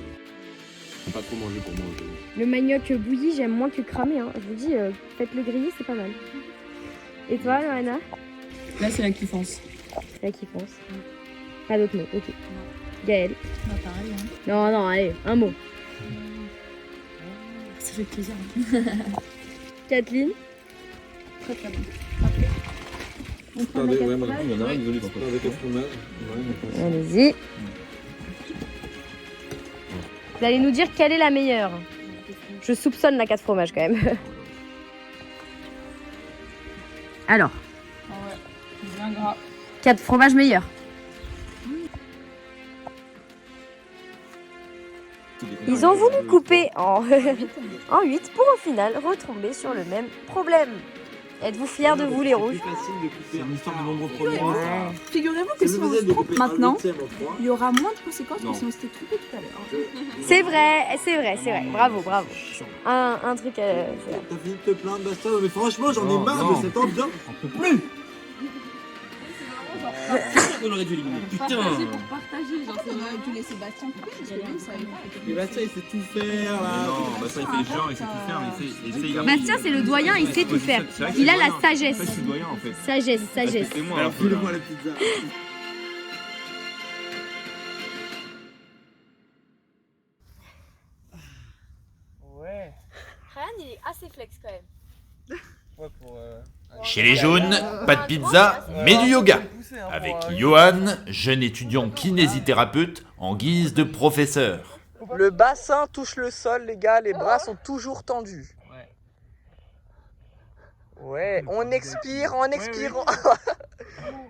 F: Faut pas trop manger pour manger.
S: Le manioc bouilli, j'aime moins que cramé. Hein. Je vous dis, faites-le griller, c'est pas mal. Et toi, Loana?
C: Là, c'est la kiffance.
S: C'est la kiffance. Pas d'autres mots, ok. Gaëlle?
C: Bah, pareil. Hein.
S: Non, allez, un mot.
C: Ça fait plaisir.
S: Kathleen?
C: Très très bon.
F: Attendez, ouais, moi, il y en a un désolé, avec un fromage.
S: Allez-y. Vous allez nous dire quelle est la meilleure. Je soupçonne la 4 fromages quand même. Alors,
C: Ah ouais, bien gras.
S: 4 fromages meilleurs. Ils ont voulu couper en 8 pour au final retomber sur le même problème. Êtes-vous fiers de vous les rouges?
R: C'est une histoire de nombreux problèmes.
M: Figurez-vous que si on se trompe maintenant, il y aura moins de conséquences que si on s'était trompé tout à l'heure.
S: C'est vrai. Bravo. Un truc à faire.
R: T'as fini de te plaindre, Bastien, mais franchement, j'en ai marre de cette ambiance. J'en peux plus.
Q: On aurait dû éliminer.
M: Putain! Partager pour partager, genre c'est vrai, tu laisses Bastien couper parce que lui il savait pas.
R: Mais Bastien il sait tout faire là!
Q: Non, Bastien il fait les gens, il sait tout faire, mais il sait.
S: Bastien c'est le doyen, il sait tout faire. Il a la sagesse.
Q: C'est le doyen en fait.
S: Sagesse.
Q: Alors
R: file-moi la pizza.
Q: Ouais.
S: Ryan il est assez flex quand même.
Q: Ouais, pour.
A: Chez les jaunes, pas de pizza, mais du yoga. Avec Johan, jeune étudiant kinésithérapeute, en guise de professeur.
T: Le bassin touche le sol, les gars, les bras sont toujours tendus. Ouais, on expire en expirant.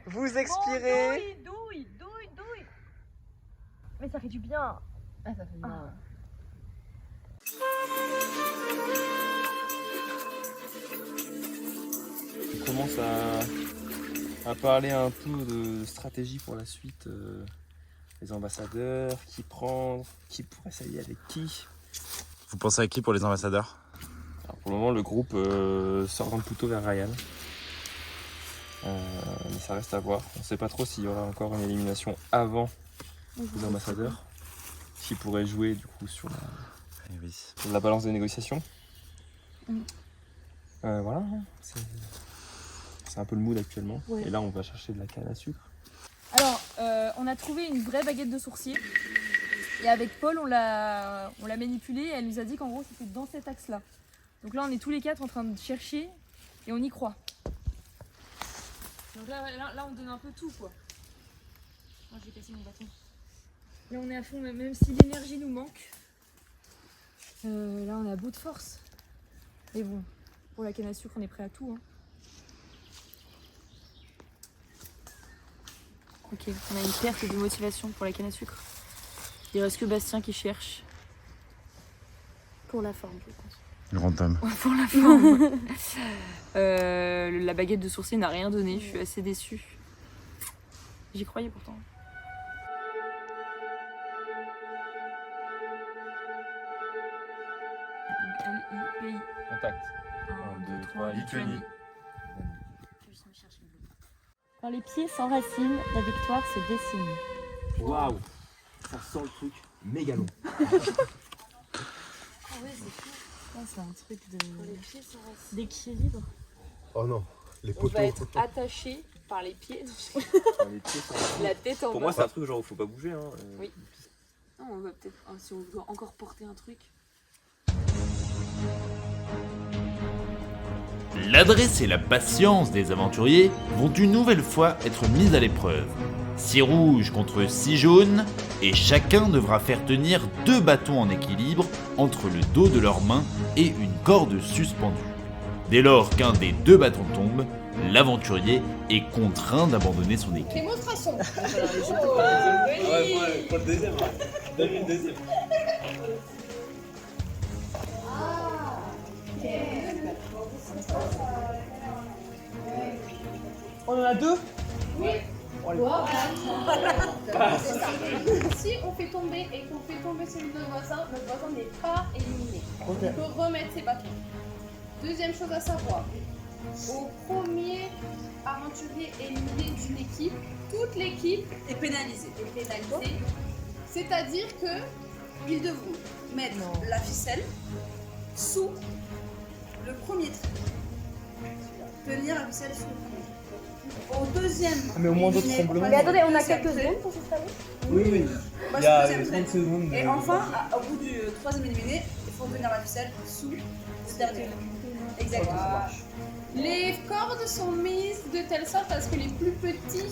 T: Vous expirez.
S: Douille. Mais ça fait du bien.
C: Ah, ça fait bien.
Q: On commence à parler un peu de stratégie pour la suite. Les ambassadeurs, qui prendre, qui pourrait s'allier avec qui.
F: Vous pensez à qui pour les ambassadeurs?
Q: Alors pour le moment, le groupe s'oriente plutôt vers Ryan. Mais ça reste à voir. On ne sait pas trop s'il y aura encore une élimination avant les ambassadeurs. Qui pourrait jouer du coup sur la balance des négociations. Voilà, c'est un peu le mood actuellement.
C: Ouais.
Q: Et là, on va chercher de la canne à sucre.
C: Alors, on a trouvé une vraie baguette de sourcier. Et avec Paul, on l'a manipulée et elle nous a dit qu'en gros, c'était dans cet axe-là. Donc là, on est tous les 4 en train de chercher et on y croit. Donc là, on donne un peu tout, quoi. Oh, j'ai cassé mon bâton. Là, on est à fond, même si l'énergie nous manque. Là, on est à bout de force. Mais bon, pour la canne à sucre, on est prêt à tout. Hein. Ok, on a une perte de motivation pour la canne à sucre. Il reste que Bastien qui cherche.
S: Pour la forme, je pense.
F: Grand homme.
C: Ouais, pour la forme. La baguette de sourcier n'a rien donné, je suis assez déçue. J'y croyais pourtant. Pays.
Q: Contact. 1, 2, 3, Lituanie.
S: Quand les pieds s'enracinent, la victoire se dessine.
R: Waouh! Ça sent le truc méga long.
S: Ah ouais, c'est fou.
C: C'est un truc
S: d'équilibre.
F: Oh non, les
C: On va être attaché par les pieds. La tête en bas.
Q: Pour moi, c'est un truc genre où faut pas bouger. Hein.
C: Oui. Non, on va peut-être, si on doit encore porter un truc.
A: L'adresse et la patience des aventuriers vont une nouvelle fois être mises à l'épreuve. 6 rouges contre 6 jaunes, et chacun devra faire tenir 2 bâtons en équilibre entre le dos de leurs mains et une corde suspendue. Dès lors qu'un des 2 bâtons tombe, l'aventurier est contraint d'abandonner son équipe.
I: Démonstration.
N: Ouais, pour le deuxième. Donne le deuxième.
T: On en a 2?
I: Oui.
T: Voilà.
I: C'est ça. Si on fait tomber et qu'on fait tomber celui de notre voisin n'est pas éliminé.
T: Ok.
I: On peut remettre ses bâtons. Deuxième chose à savoir, au premier aventurier éliminé d'une équipe, toute l'équipe est pénalisée. C'est-à-dire que ils devront mettre la ficelle sous le premier trait. Tenir la ficelle sous le premier. Au deuxième.
T: Mais au moins d'autres tremblements.
S: Mais attendez, on a quelques secondes pour s'installer.
N: Oui, oui.
I: Moi,
N: Il y a
I: je suis
N: 30 secondes.
I: Et enfin, au bout du troisième éliminé, il faut tenir la ficelle sous le dernier. Exactement. Les cordes sont mises de telle sorte à ce que les plus petits,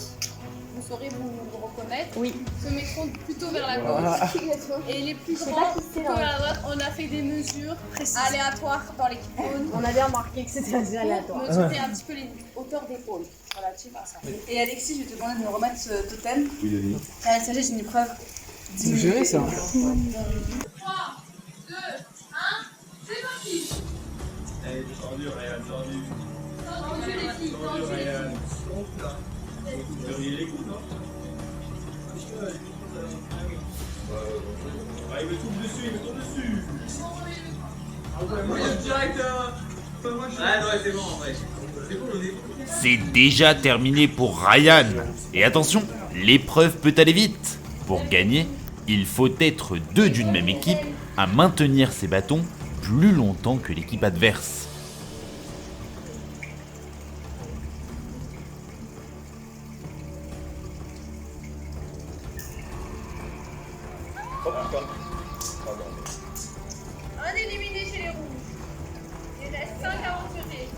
I: vous saurez vous reconnaître, se mettront plutôt vers la gauche. Et les plus grands plutôt vers la droite. On a fait des mesures aléatoires dans l'équipe jaune.
S: On avait remarqué que c'était assez aléatoire.
I: Mesurer un petit peu les hauteurs d'épaule relatives à ça. Et Alexis, je vais te demander de me remettre ce totem.
D: Oui, Denis.
I: Car il s'agit d'une épreuve.
T: Vous gérez ça?
I: 3, 2, 1, c'est parti.
N: Allez, tendu, Ryan, tendu.
I: Tendu les filles, tendu les filles.
N: Vous verriez les coups, non? Ah, il me tombe dessus, il me tombe dessus. Ah ouais, moi direct. Ah non, c'est bon, ouais. C'est bon, on est bon.
A: C'est déjà terminé pour Ryan. Et attention, l'épreuve peut aller vite. Pour gagner, il faut être 2 d'une même équipe à maintenir ses bâtons plus longtemps que l'équipe adverse.
I: Un éliminé chez les rouges. Il reste 5 aventuriers.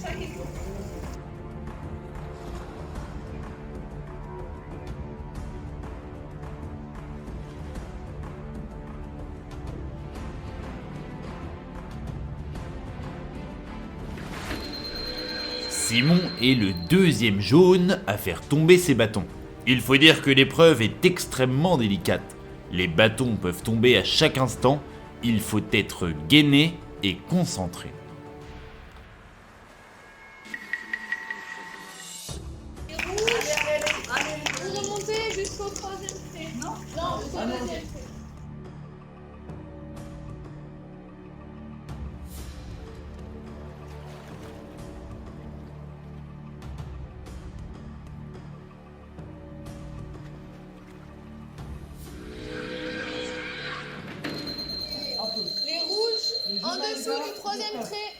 I: Chaque équipe.
A: Simon est le 2e jaune à faire tomber ses bâtons. Il faut dire que l'épreuve est extrêmement délicate. Les bâtons peuvent tomber à chaque instant, il faut être gainé et concentré.
I: Les rouges, vous remontez jusqu'au 3e trait. Non, jusqu'au 2e trait. Les rouges, en dessous du 3e trait.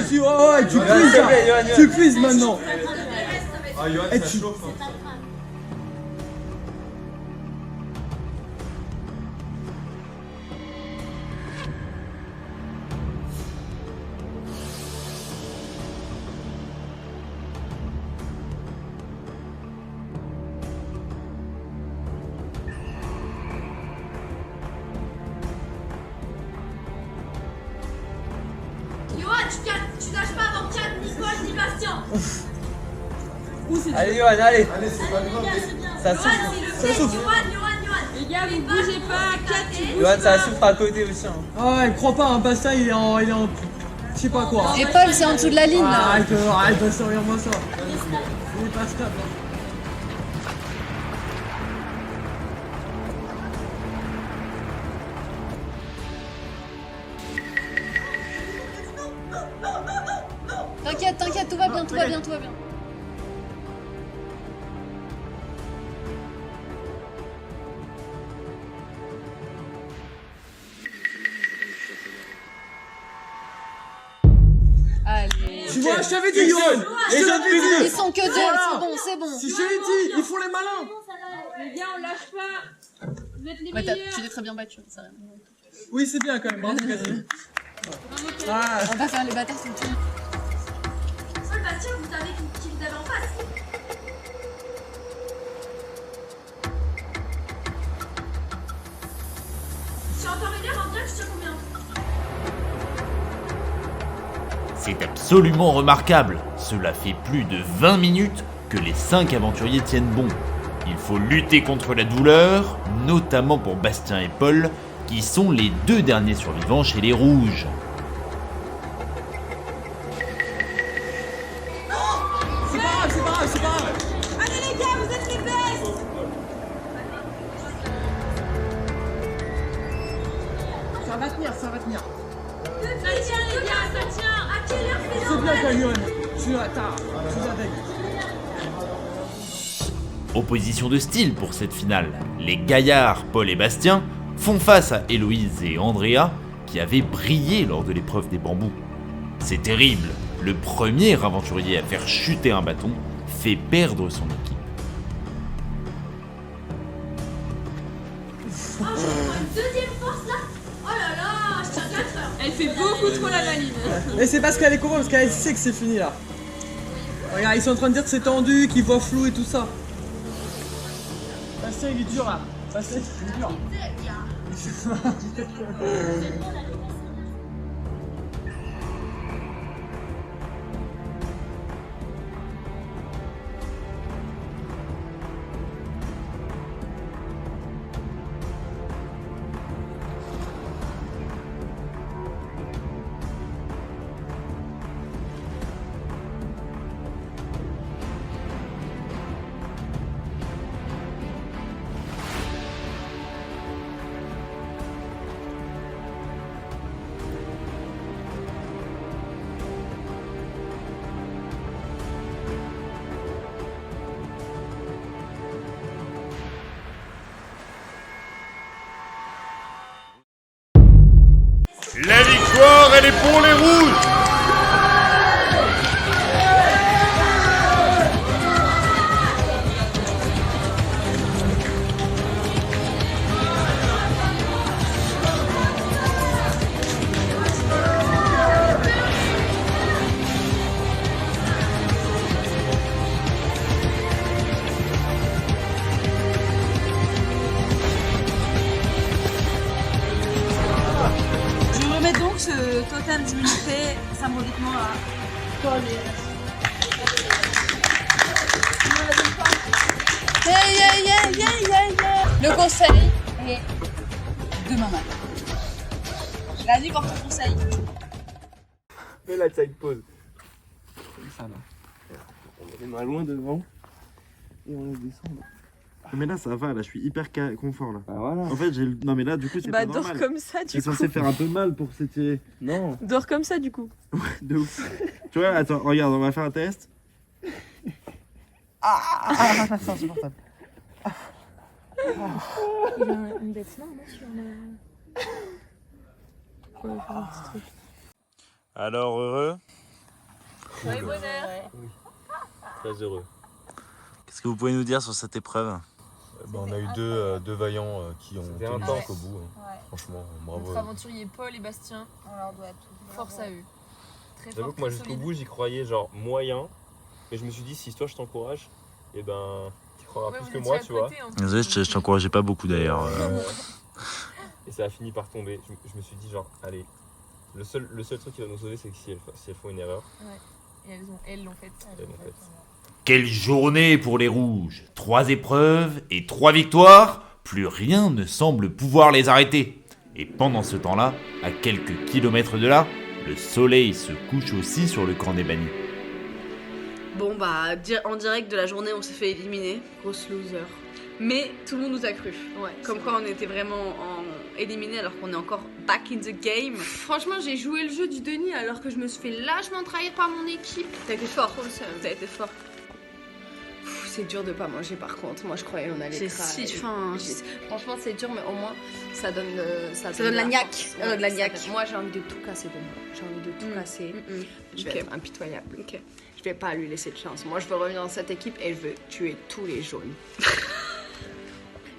T: Si, ouais, tu puises maintenant.
N: Ah, Yoann,
T: Eh,
N: ça
T: tu-
N: chauffe. Hein.
I: Yoann, tu lâches pas avant 4, ni Paul, ni Bastien.
B: Allez, Johan, allez.
O: Allez, c'est pas grave.
B: Ça souffle. Ça souffle.
I: Les gars, vous bougez pas. 4,
B: Johan, ça souffle à côté aussi. Hein.
U: Ah, il croit pas, hein, Bastien il est en. Je sais pas quoi.
M: Et Paul, c'est en dessous de la ligne là.
U: Arrête, Bastien, regarde-moi ça. Il est pas stable.
M: T'inquiète, t'inquiète, tout va bien, tout va bien, tout va bien. Allez.
U: Tu vois, je t'avais dit, Johan. Je t'avais dit.
M: Ils sont que deux, c'est bon, c'est bon.
U: Si je t'avais dit, ils font les malins.
I: Les gars, on lâche pas. Vous êtes les
M: Ouais,
I: meilleurs.
M: tu t'es très bien battu, ça rien.
U: Oui, c'est bien quand même, bravo, Cathy. Ah.
M: On va pas faire les bâtards tout le temps.
S: Seul Bastien, vous savez qui vous avez en face. Sur intermédiaire, en direct, je tiens combien?
A: C'est absolument remarquable. Cela fait plus de 20 minutes que les 5 aventuriers tiennent bon. Il faut lutter contre la douleur, notamment pour Bastien et Paul, qui sont les 2 derniers survivants chez les Rouges.
U: C'est pas grave, c'est pas grave, c'est pas grave.
I: Allez les gars, vous êtes les best.
U: Ça va tenir, ça va tenir.
I: Ça tient les gars, ça tient. À quelle heure fait
U: C'est bien, Caillon. Je suis avec.
A: Opposition de style pour cette finale. Les gaillards Paul et Bastien font face à Héloïse et Andrea qui avaient brillé lors de l'épreuve des bambous. C'est terrible, le premier aventurier à faire chuter un bâton fait perdre son équipe.
S: Oh, je prends une deuxième force là. Oh là là, je tiens 4 heures.
I: Elle fait beaucoup trop la maline.
U: Et c'est parce qu'elle est courante, parce qu'elle sait que c'est fini là. Regarde, ils sont en train de dire que c'est tendu, qu'ils voient flou et tout ça. Bastien il est dur là. Bastien il est dur.
P: La victoire, elle est pour les Rouges.
K: Je remets donc ce totem d'immunité symboliquement à Paul et
M: Le conseil est demain matin.
K: la nuit porte conseil.
Q: Fais la side pose. Comme ça là. On met les mains loin devant et on les descend.
R: Mais là ça va, là je suis hyper confort là.
Q: Bah voilà.
R: En fait j'ai non mais là du coup c'est
C: Bah,
R: pas
C: dors
R: normal.
C: comme ça, du
R: C'est
C: coup.
R: censé faire un peu mal pour cette...
Q: Non.
C: Dors comme ça, du coup.
R: De ouf. Tu vois, attends, regarde, on va faire un test.
U: C'est insupportable.
C: Il a une bête non sur la... Faut faire un petit truc.
P: Alors heureux?
C: Ouais, bonheur.
Q: Très heureux.
A: Qu'est-ce que vous pouvez nous dire sur cette épreuve?
F: On a eu deux vaillants qui ont
Q: C'était
F: tenu
Q: intense.
F: jusqu'au bout. hein.
K: Ouais.
F: Franchement, bravo.
C: Notre aventurier Paul et Bastien,
K: On leur doit tout.
C: force à eux. Très
Q: J'avoue
C: fort,
Q: que moi
C: très
Q: jusqu'au
C: solide.
Q: bout j'y croyais genre moyen. Mais je me suis dit si toi je t'encourage, et ben tu croiras
C: Ouais,
Q: plus
C: vous
Q: que
C: étiez
Q: moi
C: à
Q: tu vois.
C: côté, hein.
A: Désolé, je t'encourageais pas beaucoup d'ailleurs.
Q: Et ça a fini par tomber. Je me suis dit genre allez, le seul truc qui va nous sauver c'est que si elles font une erreur.
C: Ouais. Et elles l'ont fait.
Q: Elles l'ont fait.
A: Quelle journée pour les rouges! 3 épreuves et 3 victoires, plus rien ne semble pouvoir les arrêter. Et pendant ce temps-là, à quelques kilomètres de là, le soleil se couche aussi sur le camp des bannis.
M: Bon bah, en direct de la journée, on s'est fait éliminer.
I: Grosse loser.
M: Mais tout le monde nous a cru.
I: Ouais,
M: Comme quoi on était vraiment éliminés alors qu'on est encore back in the game.
I: Franchement, j'ai joué le jeu du Denis alors que je me suis fait lâchement trahir par mon équipe.
M: T'as été fort. T'as été fort. C'est dur de pas manger par contre. Moi je croyais qu'on allait
I: C'est si fin.
J: Franchement, c'est dur, mais au moins, ça donne
M: ça donne la niaque.
J: Ouais,
M: de la niaque.
J: Moi, j'ai envie de tout casser demain. J'ai envie de tout casser.
M: Je vais être impitoyable. Je vais pas lui laisser de chance. Moi je veux revenir dans cette équipe et je veux tuer tous les jaunes.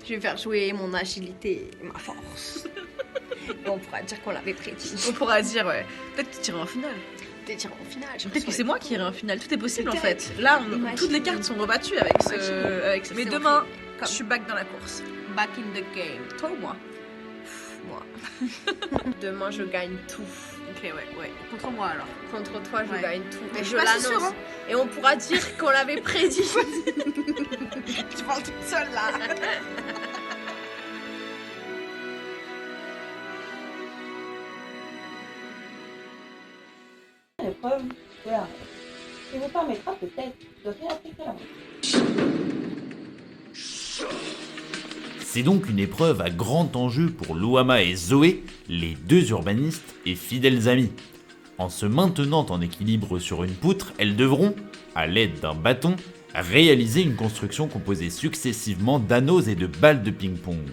J: Je vais faire jouer mon agilité et ma force. Et on pourra dire qu'on l'avait prédit.
M: On pourra dire, ouais. Peut-être que tu iras en finale.
J: Peut-être en finale.
M: Peut-être que c'est moi qui irai en finale. Tout est possible en fait. Là, toutes les cartes sont rebattues avec ce. Mais demain, je suis back dans la course. Back in the game. Toi ou moi?
J: Moi. Demain, je gagne tout.
M: Ok, ouais. Contre moi alors.
J: Contre toi, je gagne tout.
M: Mais
J: je l'annonce.
M: Hein.
J: Et on pourra dire qu'on l'avait prédit.
M: Tu parles toute seule là.
K: L'épreuve qui vous permettra peut-être de réappliquer la montre.
A: C'est donc une épreuve à grand enjeu pour Louama et Zoé, les 2 urbanistes et fidèles amis. En se maintenant en équilibre sur une poutre, elles devront, à l'aide d'un bâton, réaliser une construction composée successivement d'anneaux et de balles de ping-pong.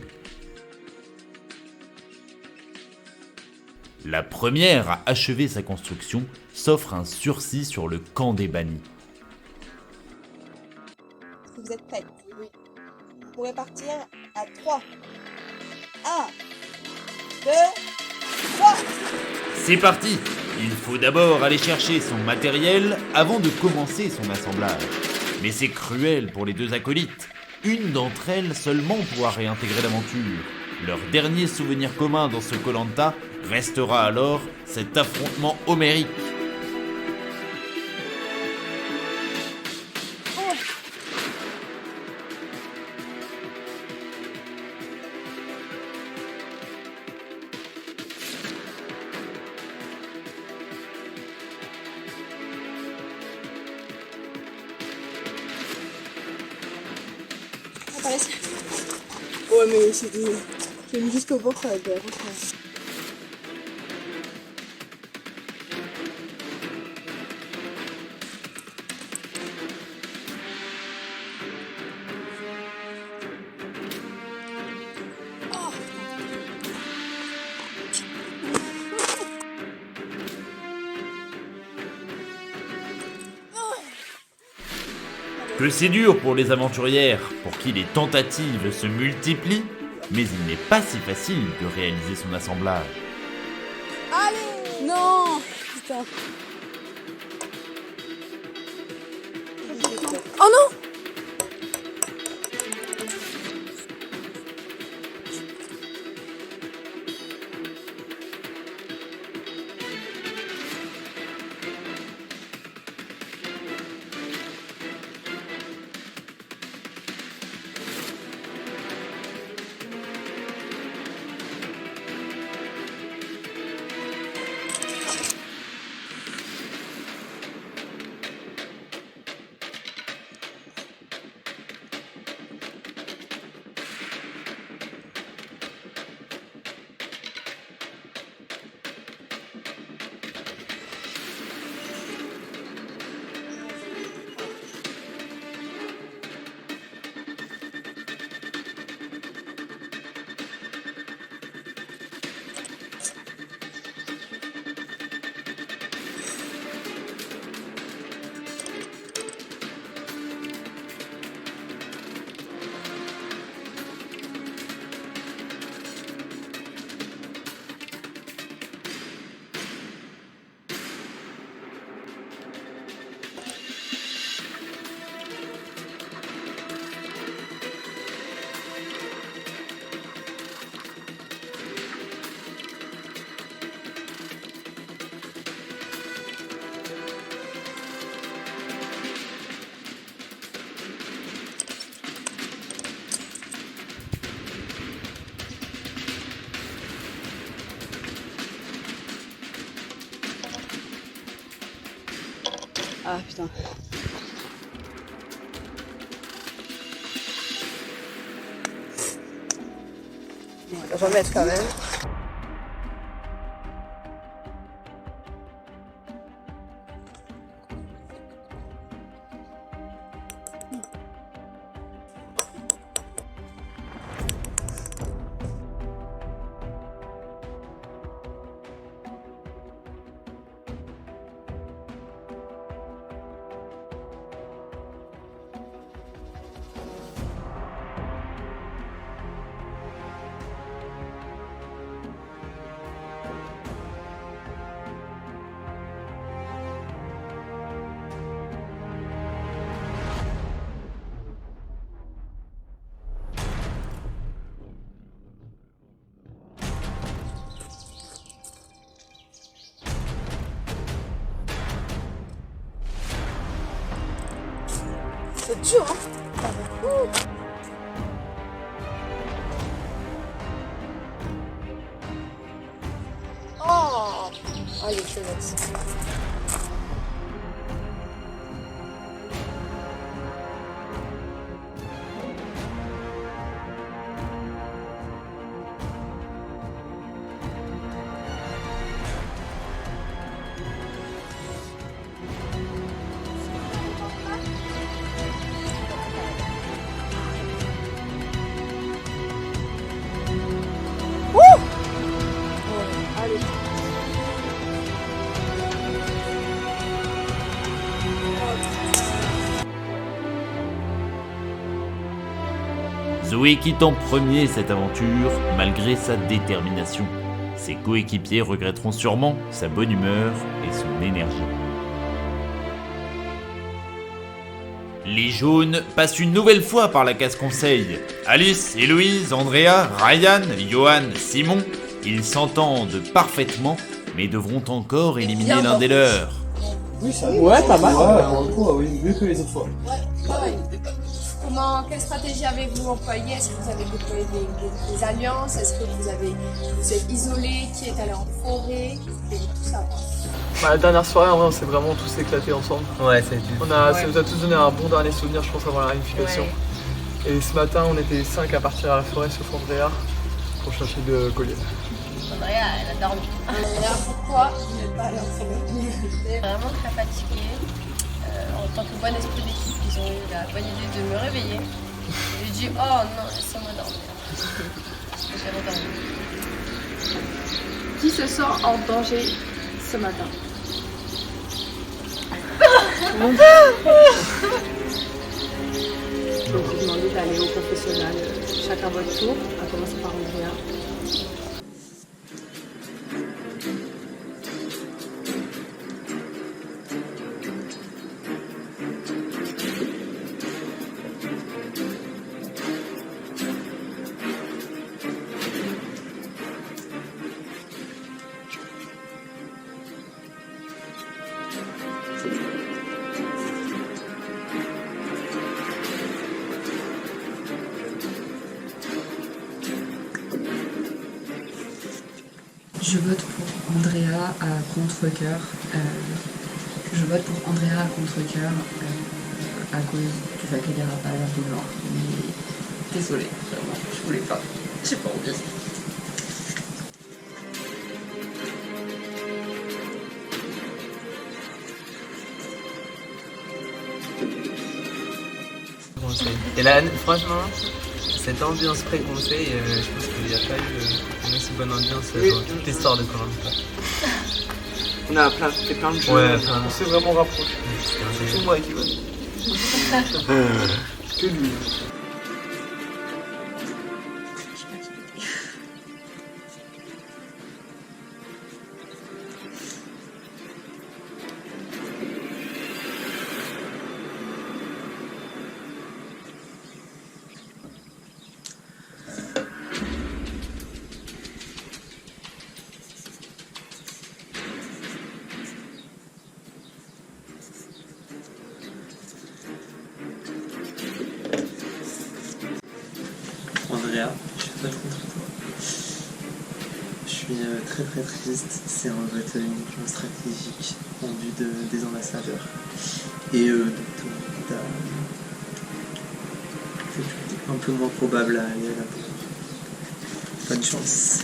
A: La première à achever sa construction s'offre un sursis sur le camp des bannis.
K: Est-ce que vous êtes prêtes? Oui. Vous pourrez partir à 3. 1, 2, 3.
A: C'est parti! Il faut d'abord aller chercher son matériel avant de commencer son assemblage. Mais c'est cruel pour les 2 acolytes. Une d'entre elles seulement pourra réintégrer l'aventure. Leur dernier souvenir commun dans ce Koh-Lanta restera alors cet affrontement homérique.
K: Ouais, mais j'ai mis jusqu'au bord, ça va être bien.
A: Que c'est dur pour les aventurières, pour qui les tentatives se multiplient, mais il n'est pas si facile de réaliser son assemblage.
K: Allez! Non! Putain. Oh non!
M: Ah putain. Bon, on va remettre quand même. C'est dur, hein. Oh, les crevettes.
A: Zoé quitte en premier cette aventure malgré sa détermination. Ses coéquipiers regretteront sûrement sa bonne humeur et son énergie. Les jaunes passent une nouvelle fois par la case conseil. Alice, Héloïse, Andrea, Ryan, Johan, Simon, ils s'entendent parfaitement mais devront encore éliminer l'un des leurs.
U: Oui, ça ouais, pas mal. Oui, mieux que les autres fois.
I: Ouais, pareil. Quelle stratégie avez-vous employée? Est-ce que vous avez déployé des alliances? Est-ce que vous êtes isolé? Qui est allé en forêt? Et tout ça.
U: La dernière soirée, en vrai, on s'est vraiment tous éclatés ensemble.
Q: Ouais, ça
U: nous a tous donné un bon dernier souvenir, je pense, avant la réunification. Ouais. Et ce matin, on était 5 à partir à la forêt sauf Andrea pour chercher de collier.
E: Andrea, elle a dormi.
I: Alors pourquoi vous n'êtes pas allé en forêt?
E: J'étais vraiment très fatiguée. En tant que bon esprit d'équipe, ils ont eu la bonne idée de me réveiller. J'ai dit oh non, laissez-moi dormir. J'ai redormi.
I: Qui se sent en danger ce matin? Je vais vous demander d'aller au confessionnal chacun votre tour, à commencer par Andrea.
L: Je vote pour Andrea à contre-cœur. Je vote pour Andrea à contre-cœur à cause du fait qu'elle ira pas à l'heure de mort. Mais désolée, vraiment, je voulais pas. J'ai pas envie.
Q: Et là, franchement, cette ambiance pré-conseil, je pense qu'il n'y a pas eu une aussi bonne ambiance dans toute l'histoire de Koh-Lanta.
U: On a fait plein de jeux,
Q: ouais,
U: on s'est vraiment rapprochés. Surtout moi avec Ivan. Que lui.
B: Andrea, je suis pas contre toi. Je suis très très triste. C'est un vote uniquement stratégique en vue des ambassadeurs. Et c'est un peu moins probable à aller à la pause. Bonne chance.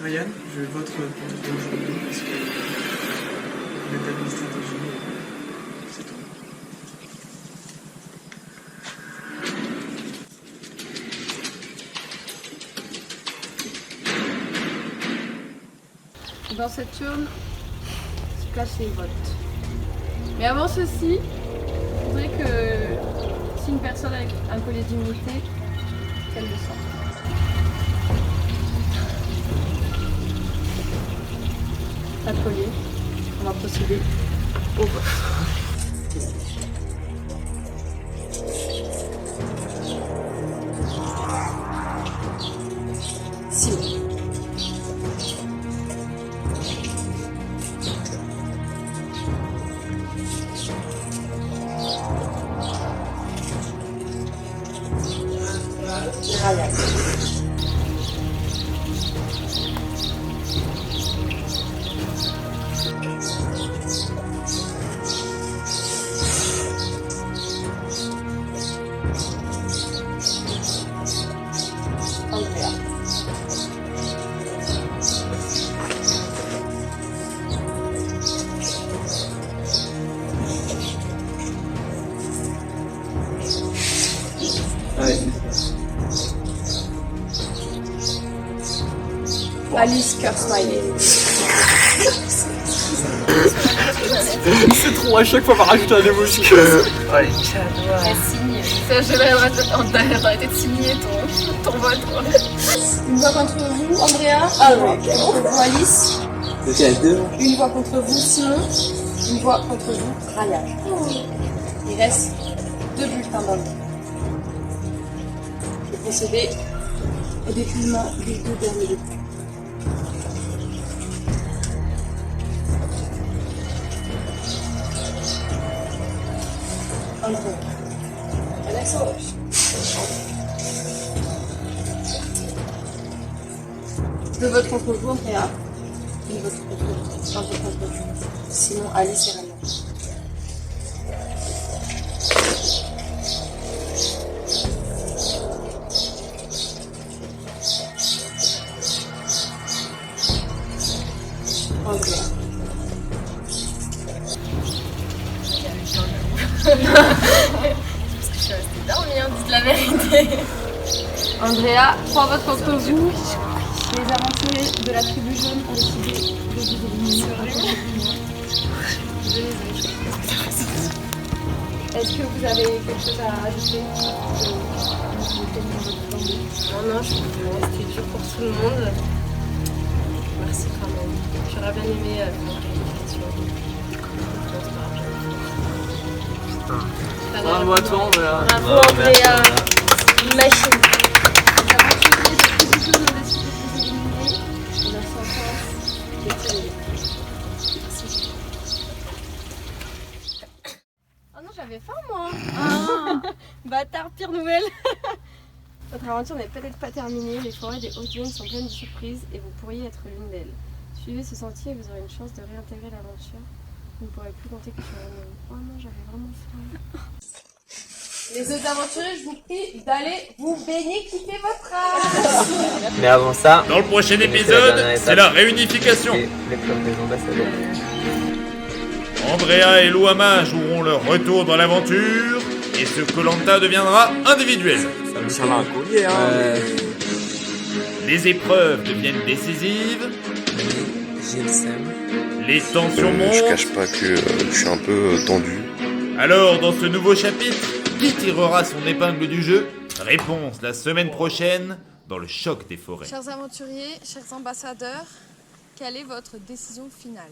B: Ryan, je vote pour aujourd'hui parce que l'état de stratégie, c'est tout.
M: Dans cette urne se placent les votes. Mais avant ceci, je voudrais que si une personne avec un collier d'immunité, qu'elle le sorte. Pas de collier, on va procéder au vote.
I: Alice, cœur smiley.
U: C'est trop, à chaque fois, on va rajouter un emoji.
I: Elle signe. J'avais arrêté de signer ton vote. Une voix contre vous, Andrea. Ah oui. Une voix contre vous, Alice. Une voix contre vous, Simon. Une voix contre vous, Ryan. Il reste 2 bulletins dans le dos. Je vais procéder au déclinement des 2 derniers bulletins. Alexandre. Deux votes contre vous, Andrea. Une vote contre vous. Un vote contre vous. Sinon, Alice et Ryan. Andrea. Parce que je suis restée dormir, dites la vérité. Andrea, 3 votes contre vous. Les aventuriers de la tribu jaune ont décidé de vous éliminer. Est-ce que vous avez quelque chose à ajouter?
J: Non, je pense que c'était dur pour tout le monde. Merci quand même. J'aurais bien aimé faire une qualification.
U: Bravo à toi, Andrea.
J: Bravo, Andrea. Une machine. Oh non, j'avais faim moi. Ah. Bâtard, pire nouvelle. Votre aventure n'est peut-être pas terminée. Les forêts des Hautes-Dunes sont pleines de surprises et vous pourriez être l'une d'elles. Suivez ce sentier et vous aurez une chance de réintégrer l'aventure. Vous ne pourrez plus compter que sur vous. Oh non, j'avais vraiment faim.
I: Les autres aventuriers, je vous prie d'aller vous baigner, kiffer votre âge.
B: Mais avant ça,
A: Dans le prochain
B: connaissez la
A: épisode,
B: dernière
A: c'est
B: étape.
A: la réunification.
B: L'épreuve des ambassadeurs.
A: Andrea et Louama joueront leur retour dans l'aventure et ce Koh-Lanta deviendra individuel.
Q: Ça va un collier, hein.
A: Les épreuves deviennent décisives.
B: J'ai le seum.
A: Les tensions montent.
F: Je cache pas que je suis un peu tendu.
A: Alors, dans ce nouveau chapitre, qui tirera son épingle du jeu? Réponse la semaine prochaine dans le choc des forêts.
I: Chers aventuriers, chers ambassadeurs, quelle est votre décision finale?